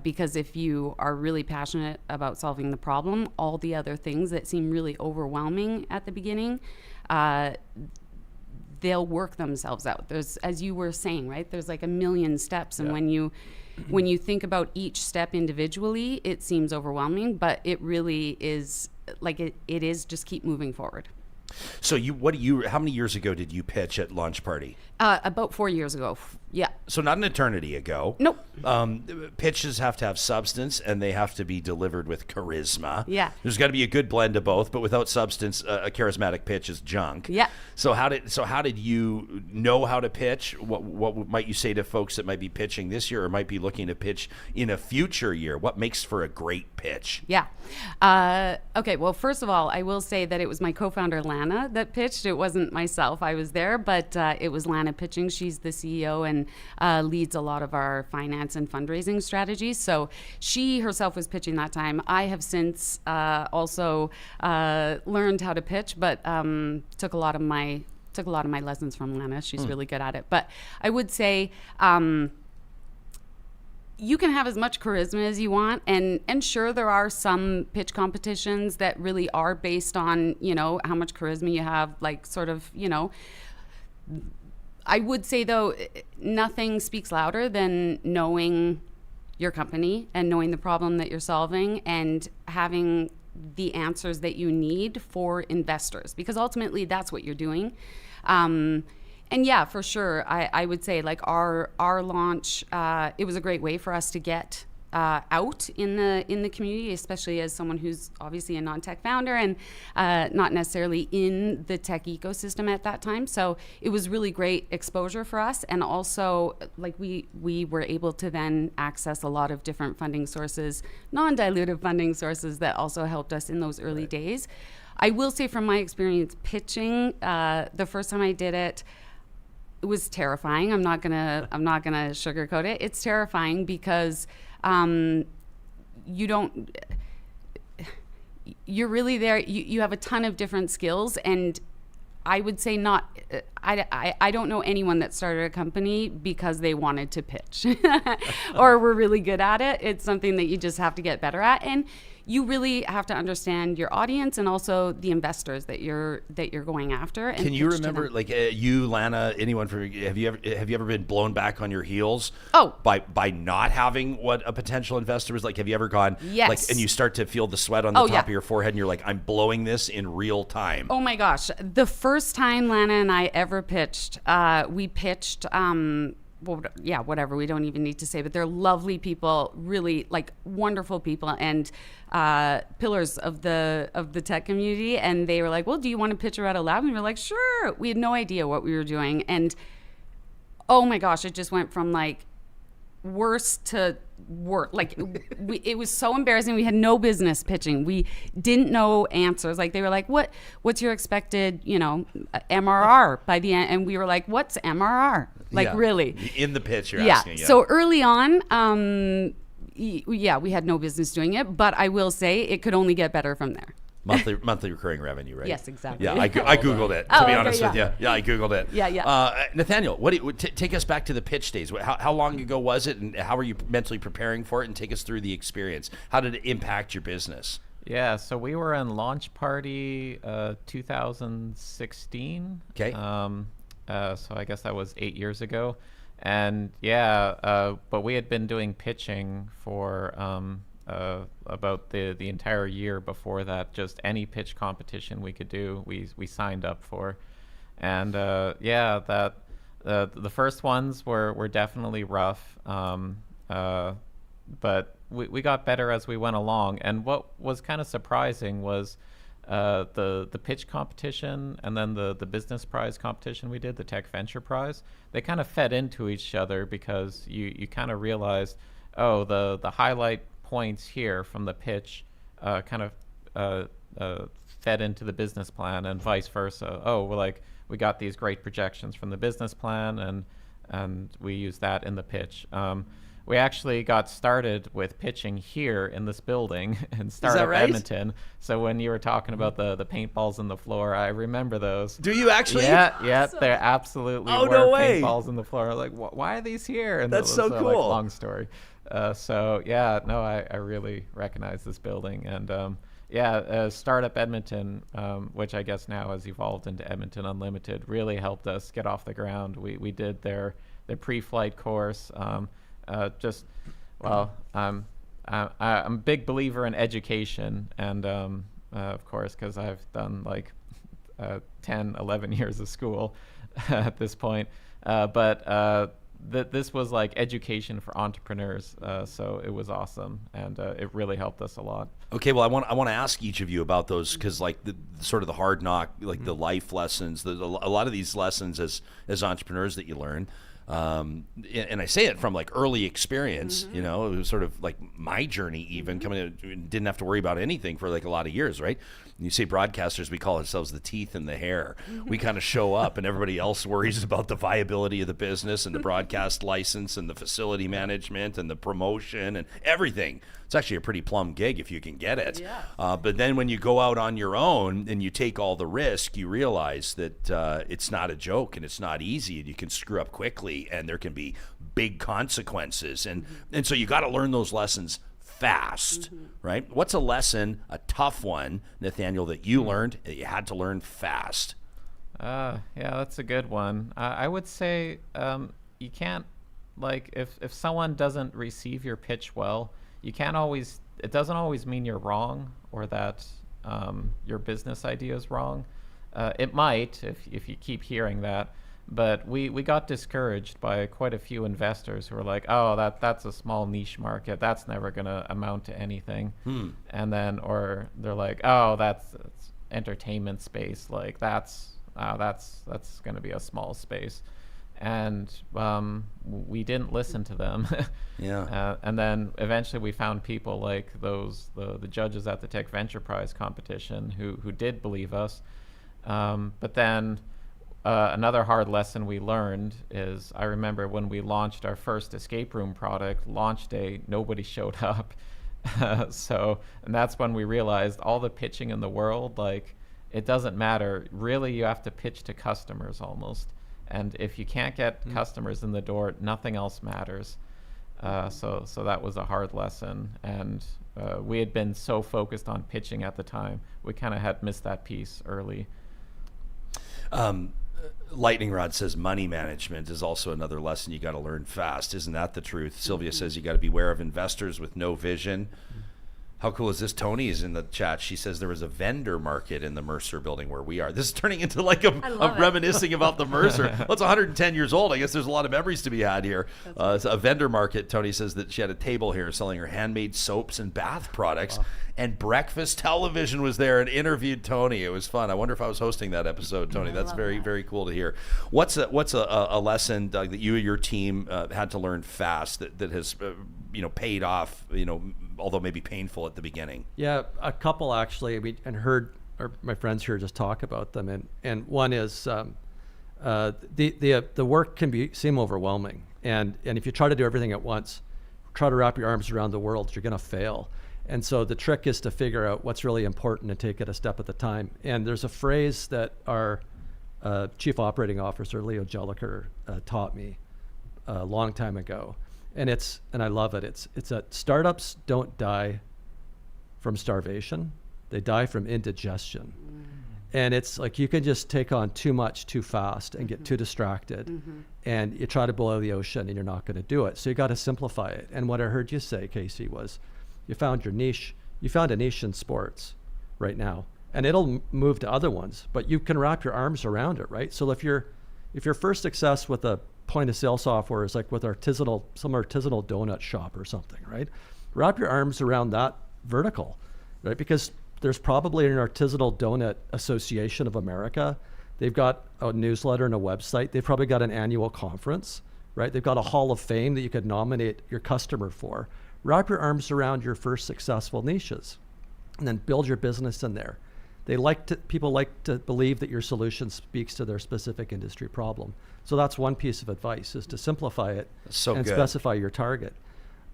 Because if you are really passionate about solving the problem, all the other things that seem really overwhelming at the beginning, they'll work themselves out. There's, as you were saying, right? There's like a million steps. And when you think about each step individually, it seems overwhelming, but it really is like, it is just keep moving forward. So how many years ago did you pitch at Launch Party? About 4 years ago. Yeah. So not an eternity ago. Nope. Pitches have to have substance, and they have to be delivered with charisma. Yeah. There's got to be a good blend of both, but without substance, a charismatic pitch is junk. Yeah. So how did you know how to pitch? What might you say to folks that might be pitching this year or might be looking to pitch in a future year? What makes for a great pitch? Yeah. Okay. Well, first of all, I will say that it was my co-founder Lana that pitched. It wasn't myself. I was there, but it was Lana pitching. She's the CEO and leads a lot of our finance and fundraising strategies. So she herself was pitching that time. I have since also learned how to pitch, but took a lot of my lessons from Lana. She's really good at it. But I would say you can have as much charisma as you want, and sure, there are some pitch competitions that really are based on, you know, how much charisma you have, like sort of, you know. I would say though, nothing speaks louder than knowing your company and knowing the problem that you're solving and having the answers that you need for investors, because ultimately that's what you're doing. And yeah, for sure, I would say like our launch, it was a great way for us to get out in the community, especially as someone who's obviously a non-tech founder and not necessarily in the tech ecosystem at that time. So it was really great exposure for us, and also like we were able to then access a lot of different funding sources, non-dilutive funding sources that also helped us in those early days. I will say from my experience pitching, the first time I did it, it was terrifying. I'm not gonna sugarcoat it. It's terrifying because you're really there. You have a ton of different skills, and I would say I don't know anyone that started a company because they wanted to pitch or were really good at it. It's something that you just have to get better at, and you really have to understand your audience and also the investors that you're going after. And can you remember, like you, Lana, anyone have you ever been blown back on your heels? Oh, by not having what a potential investor was like? Have you ever gone yes, and you start to feel the sweat on the top of your forehead and you're like, I'm blowing this in real time? Oh my gosh, the first time Lana and I ever pitched, we pitched. Whatever. We don't even need to say, but they're lovely people, really like wonderful people, and pillars of the tech community. And they were like, "Well, do you want to pitch Areto Labs?" And we were like, "Sure." We had no idea what we were doing, and oh my gosh, it just went from like worse to worse. Like it was so embarrassing. We had no business pitching. We didn't know answers. Like they were like, "What's your expected, MRR by the end?" And we were like, "What's MRR?" Like really in the pitch you're asking. Yeah. So early on, we had no business doing it, but I will say it could only get better from there. Monthly recurring revenue, right? Yes, exactly. Yeah, I Googled it, to be honest with you. Yeah, I Googled it. Yeah. Nathaniel, take us back to the pitch days. How long ago was it, and how were you mentally preparing for it, and take us through the experience? How did it impact your business? Yeah, so we were in launch party 2016. Okay. So I guess that was 8 years ago. And but we had been doing pitching for about the entire year before that. Just any pitch competition we could do, we signed up for. And the first ones were definitely rough, but we got better as we went along. And what was kind of surprising was the pitch competition and then the business prize competition we did, the tech venture prize. They kind of fed into each other because you kind of realized, the highlight points here from the pitch kind of fed into the business plan, and vice versa. We got these great projections from the business plan, and we use that in the pitch. We actually got started with pitching here in this building in Startup Edmonton. So when you were talking about the paintballs on the floor, I remember those. Do you actually? Yeah, awesome. There absolutely were paintballs on the floor. Like, why are these here? And that's so cool. Long story. I really recognize this building. And Startup Edmonton, which I guess now has evolved into Edmonton Unlimited, really helped us get off the ground. We did their pre-flight course. I'm a big believer in education, and of course, because I've done 10, 11 years of school at this point. But this was like education for entrepreneurs. So it was awesome, and it really helped us a lot. Okay, well, I want to ask each of you about those, because like the sort of the hard knock, like the life lessons, a lot of these lessons as entrepreneurs that you learn. And I say it from like early experience, you know, it was sort of like my journey, even coming in, didn't have to worry about anything for like a lot of years, right? And you say broadcasters, we call ourselves the teeth and the hair. We kind of show up and everybody else worries about the viability of the business and the broadcast license and the facility management and the promotion and everything. It's actually a pretty plum gig if you can get it. Yeah. But then when you go out on your own and you take all the risk, you realize that it's not a joke and it's not easy, and you can screw up quickly and there can be big consequences. And so you got to learn those lessons fast, right? What's a lesson, a tough one, Nathaniel, that you learned that you had to learn fast? Yeah, that's a good one. I would say you can't, like, if someone doesn't receive your pitch well, you can't always, it doesn't always mean you're wrong or that your business idea is wrong. It might if you keep hearing that. But we got discouraged by quite a few investors who were like, oh, that's a small niche market. That's never going to amount to anything. And then, or they're like, oh, that's entertainment space. Like that's going to be a small space. And we didn't listen to them. Yeah. And then eventually we found people like the judges at the Tech Venture Prize competition who did believe us. But then another hard lesson we learned is, I remember when we launched our first escape room product, launch day, nobody showed up. And that's when we realized all the pitching in the world, like, it doesn't matter. Really, you have to pitch to customers almost. And if you can't get customers in the door, nothing else matters. So that was a hard lesson. And we had been so focused on pitching at the time, we kind of had missed that piece early. Lightning Rod says money management is also another lesson you got to learn fast. Isn't that the truth? Sylvia says you got to beware of investors with no vision. How cool is this? Tony is in the chat. She says there was a vendor market in the Mercer building where we are. This is turning into like a reminiscing about the Mercer. Well, it's 110 years old. I guess there's a lot of memories to be had here. It's a vendor market. Tony says that she had a table here selling her handmade soaps and bath products. Wow. And Breakfast Television was there and interviewed Tony. It was fun. I wonder if I was hosting that episode, Tony. That's very, very cool to hear. What's a lesson, Doug, that you and your team had to learn fast that has paid off, although maybe painful at the beginning? Yeah, a couple actually. And heard my friends here just talk about them. And one is the work can seem overwhelming. And if you try to do everything at once, try to wrap your arms around the world, you're going to fail. And so the trick is to figure out what's really important and take it a step at a time. And there's a phrase that our chief operating officer, Leo Jelliker, taught me a long time ago. And I love it. It's that startups don't die from starvation. They die from indigestion. And it's like you can just take on too much too fast and get too distracted. And you try to boil the ocean and you're not going to do it. So you got to simplify it. And what I heard you say, Kasey, was you found your niche. You found a niche in sports right now, and it'll move to other ones, but you can wrap your arms around it, right? So if your first success with a point of sale software is like with some artisanal donut shop or something, right? Wrap your arms around that vertical, right? Because there's probably an Artisanal Donut Association of America. They've got a newsletter and a website. They've probably got an annual conference, right? They've got a Hall of Fame that you could nominate your customer for. Wrap your arms around your first successful niches and then build your business in there. People like to believe that your solution speaks to their specific industry problem. So that's one piece of advice, is to simplify it specify your target.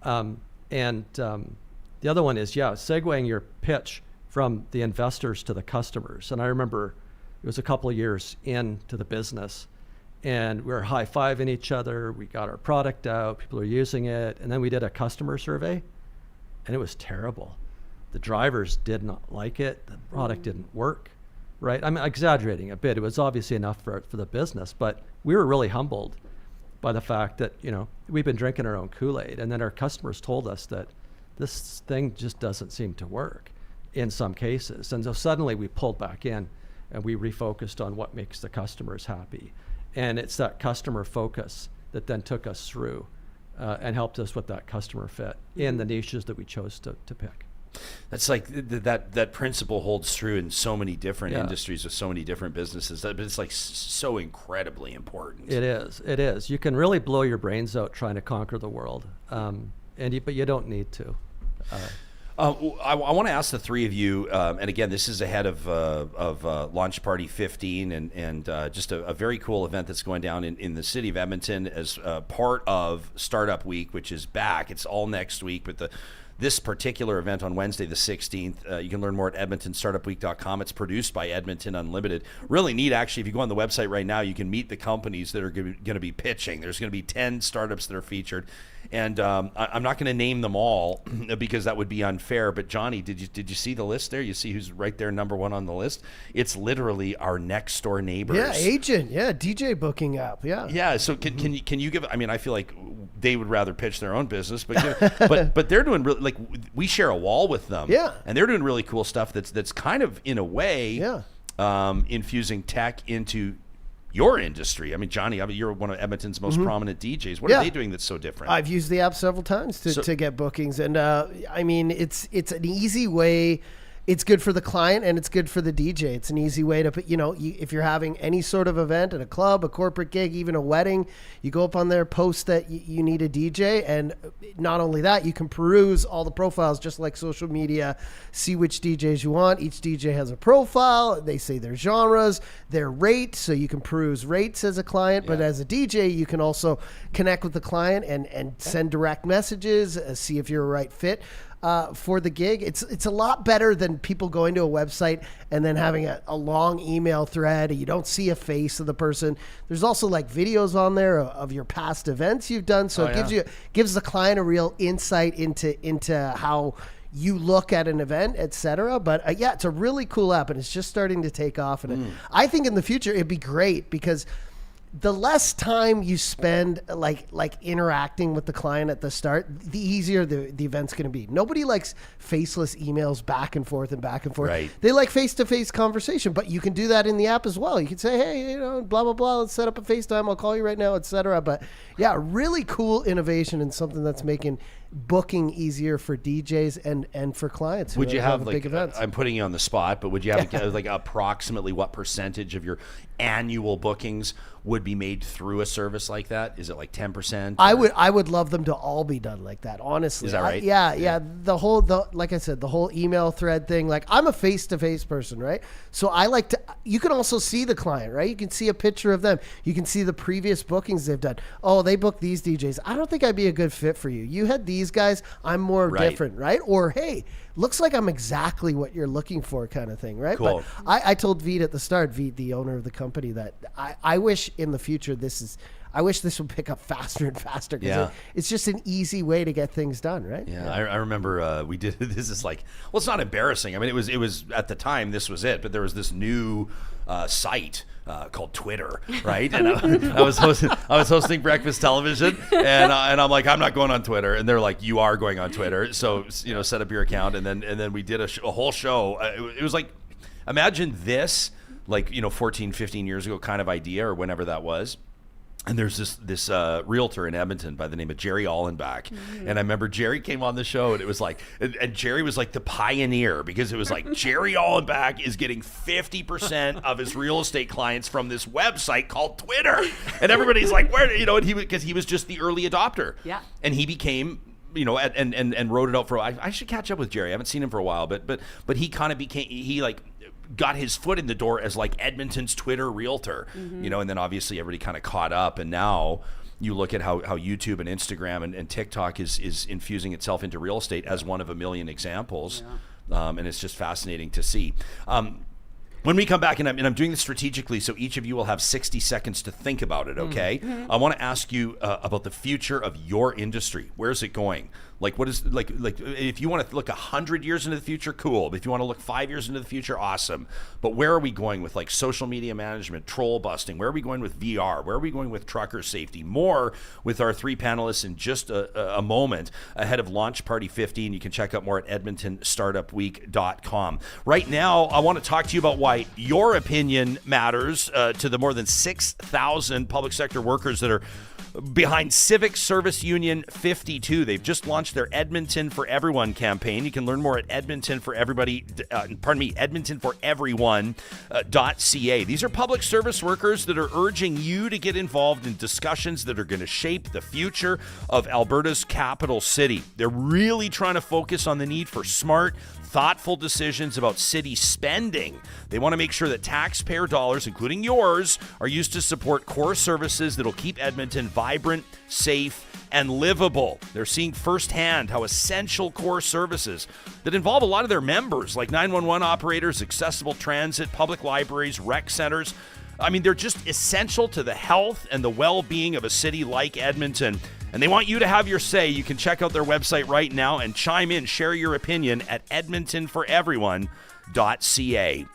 The other one is, segueing your pitch from the investors to the customers. And I remember it was a couple of years into the business, and we were high-fiving each other. We got our product out, people are using it, and then we did a customer survey, and it was terrible. The drivers did not like it. The product didn't work, right? I'm exaggerating a bit. It was obviously enough for the business, but we were really humbled by the fact that, we've been drinking our own Kool-Aid, and then our customers told us that this thing just doesn't seem to work in some cases. And so suddenly we pulled back in and we refocused on what makes the customers happy. And it's that customer focus that then took us through and helped us with that customer fit in the niches that we chose to pick. That's like that principle holds true in so many different Yeah. industries with so many different businesses. But it's like so incredibly important. It is. It is. You can really blow your brains out trying to conquer the world, but you don't need to. I want to ask the three of you, and again, this is ahead of Launch Party 15 and just a very cool event that's going down in the city of Edmonton as part of Startup Week, which is back. It's all next week, but this particular event on Wednesday, the 16th, you can learn more at edmontonstartupweek.com. It's produced by Edmonton Unlimited. Really neat, actually. If you go on the website right now, you can meet the companies that are going to be pitching. There's going to be 10 startups that are featured. And I'm not going to name them all because that would be unfair. But Johnny, did you see the list there? You see who's right there, number one on the list? It's literally our next door neighbors. Yeah, agent. Yeah, DJ booking app. Yeah. Yeah. So can you give? I mean, I feel like they would rather pitch their own business, but but they're doing really, like, we share a wall with them. Yeah. And they're doing really cool stuff. That's kind of in a way, Yeah. Infusing tech into your industry. I mean, Johnny, you're one of Edmonton's most prominent DJs. What are they doing that's so different? I've used the app several times to get bookings, and I mean, it's an easy way. It's good for the client and it's good for the DJ. It's an easy way to put, if you're having any sort of event at a club, a corporate gig, even a wedding, you go up on there, post that you need a DJ. And not only that, you can peruse all the profiles just like social media, see which DJs you want. Each DJ has a profile. They say their genres, their rate. So you can peruse rates as a client, but as a DJ, you can also connect with the client and send direct messages, see if you're a right fit. For the gig. It's a lot better than people going to a website and then having a long email thread. You don't see a face of the person. There's also like videos on there of your past events you've done. So it gives the client a real insight into how you look at an event, etc. But it's a really cool app and it's just starting to take off. And I think in the future it'd be great because the less time you spend like interacting with the client at the start, the easier the event's going to be. Nobody likes faceless emails back and forth. Right. They like face-to-face conversation, but you can do that in the app as well. You can say, hey, blah, blah, blah, let's set up a FaceTime. I'll call you right now, etc. But yeah, really cool innovation and something that's making booking easier for DJs and for clients who would you have big events. I'm putting you on the spot, but would you have like approximately what percentage of your annual bookings would be made through a service like that? Is it like 10%? I would love them to all be done like that, honestly. Is that right? Yeah. Like I said, the whole email thread thing, like I'm a face-to-face person, right? So I like to, you can also see the client, right? You can see a picture of them. You can see the previous bookings they've done. Oh, they booked these DJs. I don't think I'd be a good fit for you. You had these guys. I'm more different, right? Or, hey, looks like I'm exactly what you're looking for kind of thing, right? Cool. But I told Veet at the start, Veet, the owner of the company, that I wish in the future I wish this would pick up faster and faster because it's just an easy way to get things done, right? Yeah, I remember we did. This is like, well, it's not embarrassing. I mean, it was at the time this was it, but there was this new site called Twitter, right? And I was hosting breakfast television, and I'm like, I'm not going on Twitter, and they're like, you are going on Twitter, so set up your account, and then we did a whole show. It was like, imagine this, like 14, 15 years ago kind of idea, or whenever that was. And there's this realtor in Edmonton by the name of Jerry Allenbach. Mm-hmm. And I remember Jerry came on the show and it was like, and Jerry was like the pioneer because it was like Jerry Allenbach is getting 50% of his real estate clients from this website called Twitter. And everybody's like, where, and because he was just the early adopter. Yeah. And he became, and wrote it out for, I should catch up with Jerry. I haven't seen him for a while, but he kind of became, he like, got his foot in the door as like Edmonton's Twitter realtor, and then obviously everybody kind of caught up, and now you look at how YouTube and Instagram and TikTok is infusing itself into real estate as one of a million examples, and it's just fascinating to see. When we come back, and I'm doing this strategically, so each of you will have 60 seconds to think about it, okay? Mm-hmm. I want to ask you about the future of your industry. Where's it going? Like, what is, like if you want to look 100 years into the future, cool. If you want to look 5 years into the future, awesome. But where are we going with, like, social media management, troll busting? Where are we going with VR? Where are we going with trucker safety? More with our three panelists in just a moment ahead of Launch Party 15. You can check out more at edmontonstartupweek.com. Right now, I want to talk to you about why your opinion matters to the more than 6,000 public sector workers that are behind Civic Service Union 52. They've just launched their Edmonton for Everyone campaign. You can learn more at edmontonforeveryone.ca. These are public service workers that are urging you to get involved in discussions that are going to shape the future of Alberta's capital city. They're really trying to focus on the need for smart, thoughtful decisions about city spending. They want to make sure that taxpayer dollars, including yours, are used to support core services that'll keep Edmonton vibrant, safe, and livable. They're seeing firsthand how essential core services that involve a lot of their members, like 911 operators, accessible transit, public libraries, rec centers, they're just essential to the health and the well-being of a city like Edmonton. And they want you to have your say. You can check out their website right now and chime in, share your opinion at edmontonforeveryone.ca.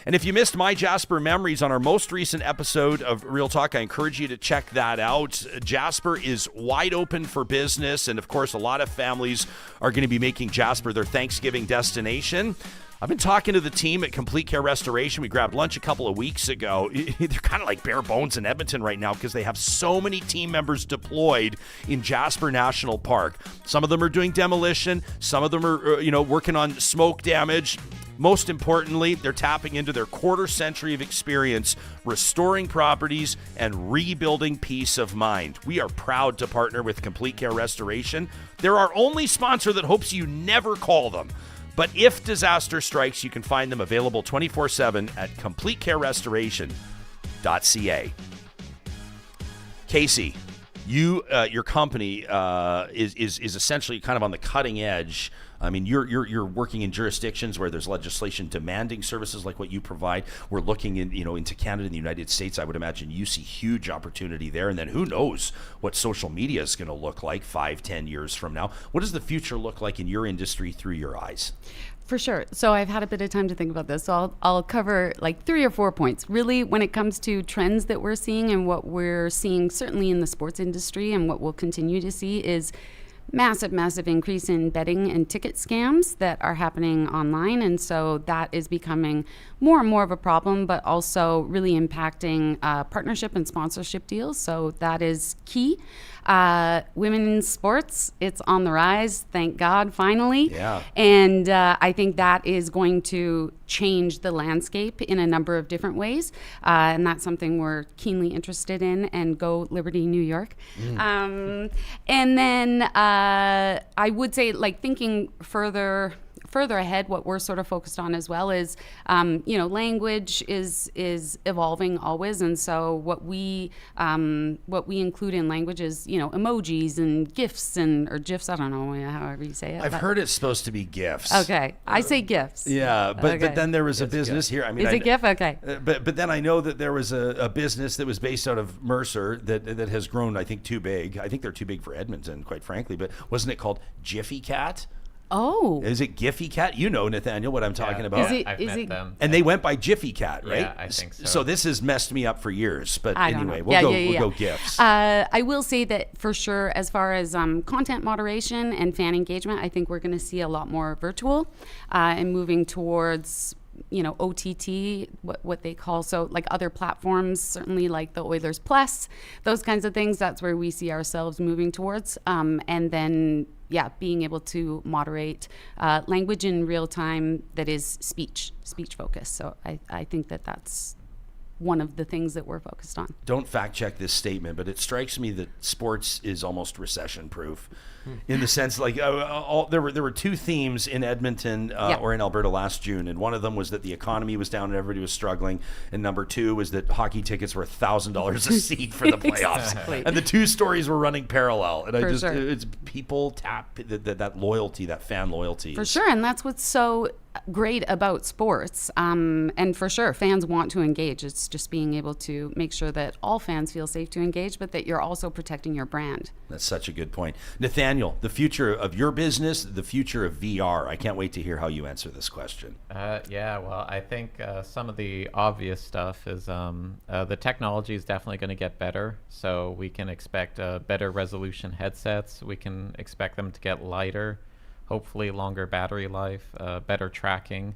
And if you missed my Jasper memories on our most recent episode of Real Talk, I encourage you to check that out. Jasper is wide open for business, and of course, a lot of families are going to be making Jasper their Thanksgiving destination. I've been talking to the team at Complete Care Restoration. We grabbed lunch a couple of weeks ago. They're kind of like bare bones in Edmonton right now because they have so many team members deployed in Jasper National Park. Some of them are doing demolition. Some of them are, working on smoke damage. Most importantly, they're tapping into their quarter-century of experience restoring properties and rebuilding peace of mind. We are proud to partner with Complete Care Restoration. They're our only sponsor that hopes you never call them. But if disaster strikes, you can find them available 24/7 at completecarerestoration.ca. Kasey, your company is essentially kind of on the cutting edge. You're working in jurisdictions where there's legislation demanding services like what you provide. We're looking into Canada and the United States. I would imagine you see huge opportunity there. And then who knows what social media is going to look like 5-10 years from now. What does the future look like in your industry through your eyes? For sure. So I've had a bit of time to think about this. So I'll cover like 3 or 4 points. Really, when it comes to trends that we're seeing and what we're seeing certainly in the sports industry and what we'll continue to see is massive increase in betting and ticket scams that are happening online. And so that is becoming more and more of a problem, but also really impacting partnership and sponsorship deals. So that is key. Women in sports, it's on the rise, thank God, finally. Yeah. And I think that is going to change the landscape in a number of different ways. And that's something we're keenly interested in, and go Liberty New York. And then I would say, like, thinking further ahead, what we're sort of focused on as well is, language is evolving always, and so what we include in language is, emojis and GIFs or GIFs. I don't know, however you say it. I've heard it's supposed to be GIFs. Okay, I say GIFs. Yeah, but Okay. but then there was a business here. Is it GIF? Okay. But then I know that there was a business that was based out of Mercer that has grown, I think, too big. I think they're too big for Edmonton, quite frankly. But wasn't it called Jiffy Cat? Oh. Is it Giffy Cat? You know, Nathaniel, what I'm talking about. I've met them. And they went by Jiffy Cat, right? Yeah, I think so. So this has messed me up for years. But I don't anyway, know. we'll go GIFs. I will say that for sure, as far as content moderation and fan engagement, I think we're going to see a lot more virtual and moving towards OTT, what they call, so like other platforms, certainly like the Oilers Plus, those kinds of things. That's where we see ourselves moving towards. And then, being able to moderate language in real time that is speech focused. So I think that's one of the things that we're focused on. Don't fact check this statement, but it strikes me that sports is almost recession proof, in the sense like there were 2 themes in Edmonton or in Alberta last June, and one of them was that the economy was down and everybody was struggling, and number 2 was that hockey tickets were $1,000 a seat for the playoffs. Exactly. And the 2 stories were running parallel, and For sure. it's people tap that loyalty, that fan loyalty. For sure, and that's what's so great about sports. And for sure, fans want to engage. It's just being able to make sure that all fans feel safe to engage, but that you're also protecting your brand. That's such a good point. Nathaniel, the future of your business, the future of VR. I can't wait to hear how you answer this question. Well, I think some of the obvious stuff is the technology is definitely going to get better. So we can expect better resolution headsets. We can expect them to get lighter, hopefully longer battery life, better tracking.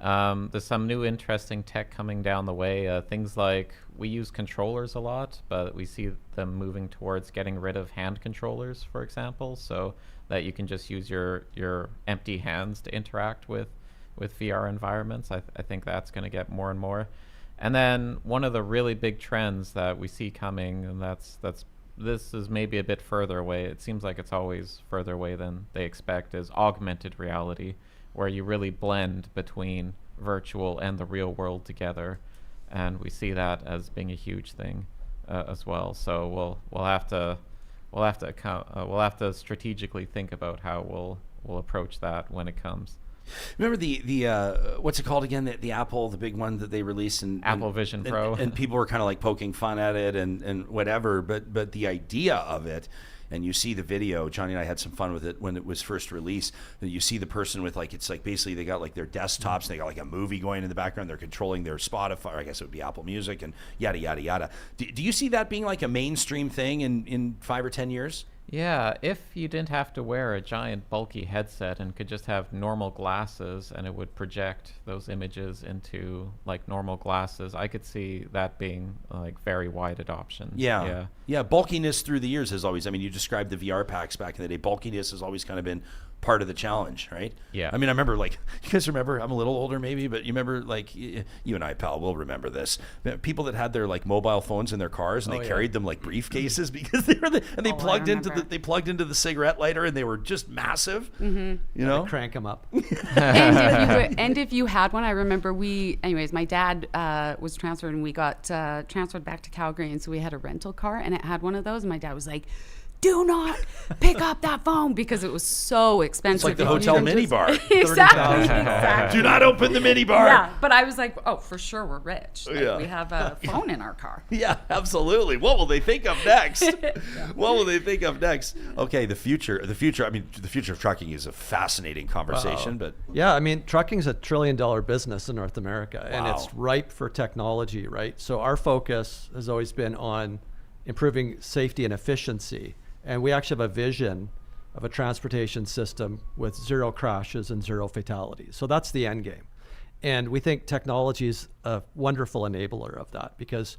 There's some new interesting tech coming down the way. Things like, we use controllers a lot, but we see them moving towards getting rid of hand controllers, for example, so that you can just use your empty hands to interact with VR environments. I think that's going to get more and more. And then one of the really big trends that we see coming, and this is maybe a bit further away, it seems like it's always further away than they expect, is augmented reality, where you really blend between virtual and the real world together. And we see that as being a huge thing as well. So we'll have to strategically think about how we'll approach that when it comes. Remember the what's it called again? The Apple, the big one that they released, and Apple Vision Pro, and people were kind of like poking fun at it and whatever. But the idea of it, and you see the video. Johnny and I had some fun with it when it was first released. You see the person with it's like basically they got like their desktops, and they got like a movie going in the background. They're controlling their Spotify, or I guess it would be Apple Music, and yada yada yada. Do you see that being like a mainstream thing in 5 or 10 years? Yeah, if you didn't have to wear a giant bulky headset and could just have normal glasses and it would project those images into like normal glasses, I could see that being like very wide adoption. Yeah. Bulkiness through the years has always, you described the VR packs back in the day. Bulkiness has always kind of been part of the challenge, right? Yeah. I remember you guys remember, I'm a little older maybe, but you remember you and I, pal, will remember this. People that had their like mobile phones in their cars and they carried them like briefcases because they were they plugged into the cigarette lighter and they were just massive. Mm-hmm. You know, crank them up. and if you had one, I remember my dad was transferred and we got transferred back to Calgary, and so we had a rental car and it had one of those, and my dad was like, do not pick up that phone because it was so expensive. It's like the hotel minibar. Exactly. Do not open the minibar. Yeah, but I was like, oh, for sure we're rich. Yeah. We have a phone in our car. Yeah, absolutely. What will they think of next? What will they think of next? Okay, the future. The future of trucking is a fascinating conversation. But yeah, trucking's a $1 trillion business in North America, and Wow. it's ripe for technology, right? So our focus has always been on improving safety and efficiency. And we actually have a vision of a transportation system with 0 crashes and 0 fatalities. So that's the end game. And we think technology is a wonderful enabler of that, because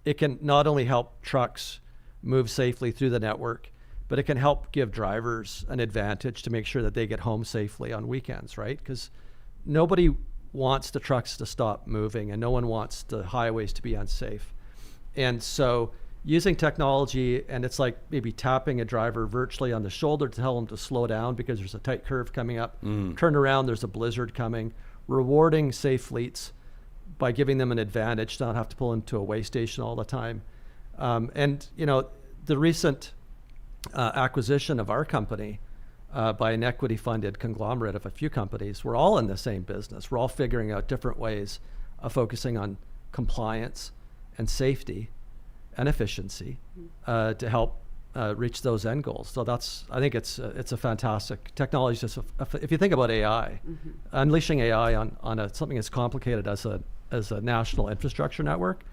it can not only help trucks move safely through the network, but it can help give drivers an advantage to make sure that they get home safely on weekends, right? Because nobody wants the trucks to stop moving, and no one wants the highways to be unsafe. And so using technology, and it's like maybe tapping a driver virtually on the shoulder to tell them to slow down because there's a tight curve coming up, turn around, there's a blizzard coming, rewarding safe fleets by giving them an advantage to not have to pull into a way station all the time. And the recent acquisition of our company by an equity funded conglomerate of a few companies, we're all in the same business. We're all figuring out different ways of focusing on compliance and safety and efficiency to help reach those end goals. So I think it's a fantastic technology. Just if you think about AI, unleashing AI on something as complicated as a national infrastructure network,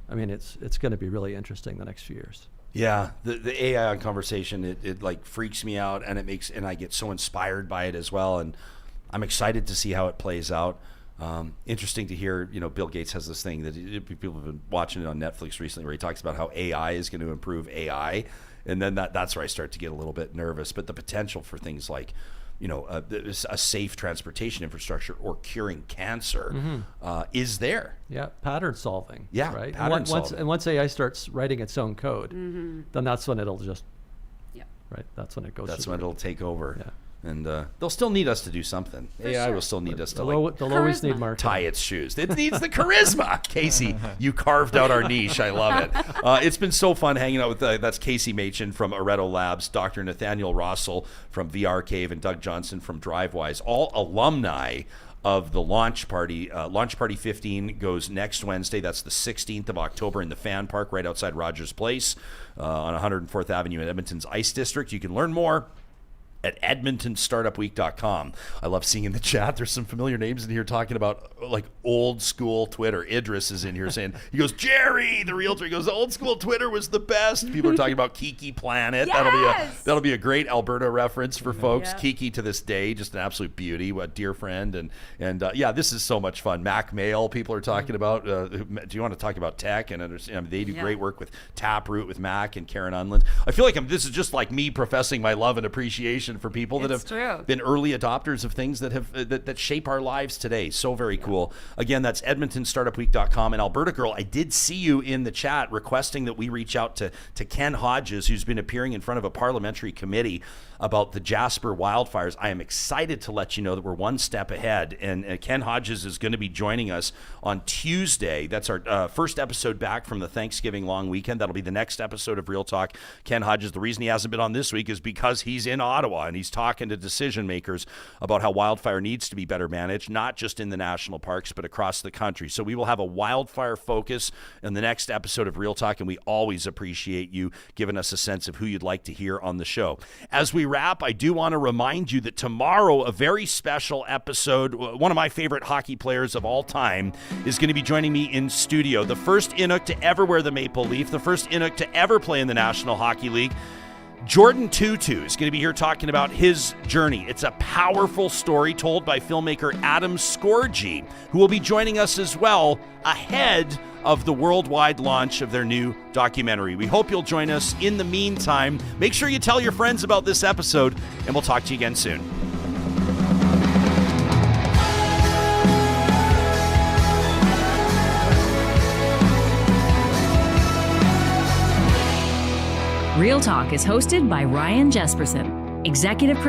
it's going to be really interesting the next few years. yeah, the AI conversation, it like freaks me out, and I get so inspired by it as well, and I'm excited to see how it plays out. Interesting to hear, Bill Gates has this thing that people have been watching it on Netflix recently, where he talks about how AI is going to improve AI. And then that's where I start to get a little bit nervous. But the potential for things like, a safe transportation infrastructure or curing cancer is there. Yeah, pattern solving. Yeah, right. pattern solving. And once AI starts writing its own code, then that's when it'll just, right. That's when it goes. That's when it'll take over. Yeah. And they'll still need us to do something. AI will still need us to They'll always need marketing. tie its shoes. It needs the charisma. Kasey, you carved out our niche. I love it. It's been so fun hanging out with that's Kasey Machin from Areto Labs, Dr. Nathaniel Rossol from vrCAVE, and Doug Johnson from Drivewyze, all alumni of the launch party. Launch Party 15 goes next Wednesday. That's the 16th of October in the Fan Park right outside Rogers Place on 104th Avenue in Edmonton's Ice District. You can learn more at edmontonstartupweek.com. I love seeing in the chat, there's some familiar names in here talking about like old school Twitter. Idris is in here saying, he goes, Jerry, the realtor, he goes, old school Twitter was the best. People are talking about Kiki Planet. Yes! That'll be a great Alberta reference for folks. Kiki to this day, just an absolute beauty, a dear friend. And yeah, this is so much fun. Mac Mail, people are talking about. Do you want to talk about tech and understand? I mean, they do great work with Taproot, with Mac and Karen Unland. I feel like this is just like me professing my love and appreciation for people that have been early adopters of things that have that shape our lives today. So very cool. Again, that's edmontonstartupweek.com. And Alberta Girl, I did see you in the chat requesting that we reach out to Ken Hodges, who's been appearing in front of a parliamentary committee about the Jasper wildfires. I am excited to let you know that we're one step ahead, and Ken Hodges is going to be joining us on Tuesday. That's our first episode back from the Thanksgiving long weekend. That'll be the next episode of Real Talk. Ken Hodges, the reason he hasn't been on this week is because he's in Ottawa, and he's talking to decision makers about how wildfire needs to be better managed, not just in the national parks, but across the country. So we will have a wildfire focus in the next episode of Real Talk, and we always appreciate you giving us a sense of who you'd like to hear on the show. As we wrap, I do want to remind you that tomorrow, a very special episode, one of my favorite hockey players of all time is going to be joining me in studio. The first Inuk to ever wear the maple leaf, the first Inuk to ever play in the National Hockey League. Jordan Tutu is going to be here talking about his journey. It's a powerful story told by filmmaker Adam Scorgi, who will be joining us as well ahead of the worldwide launch of their new documentary. We hope you'll join us. In the meantime, make sure you tell your friends about this episode, and we'll talk to you again soon. Real Talk is hosted by Ryan Jespersen, executive producer.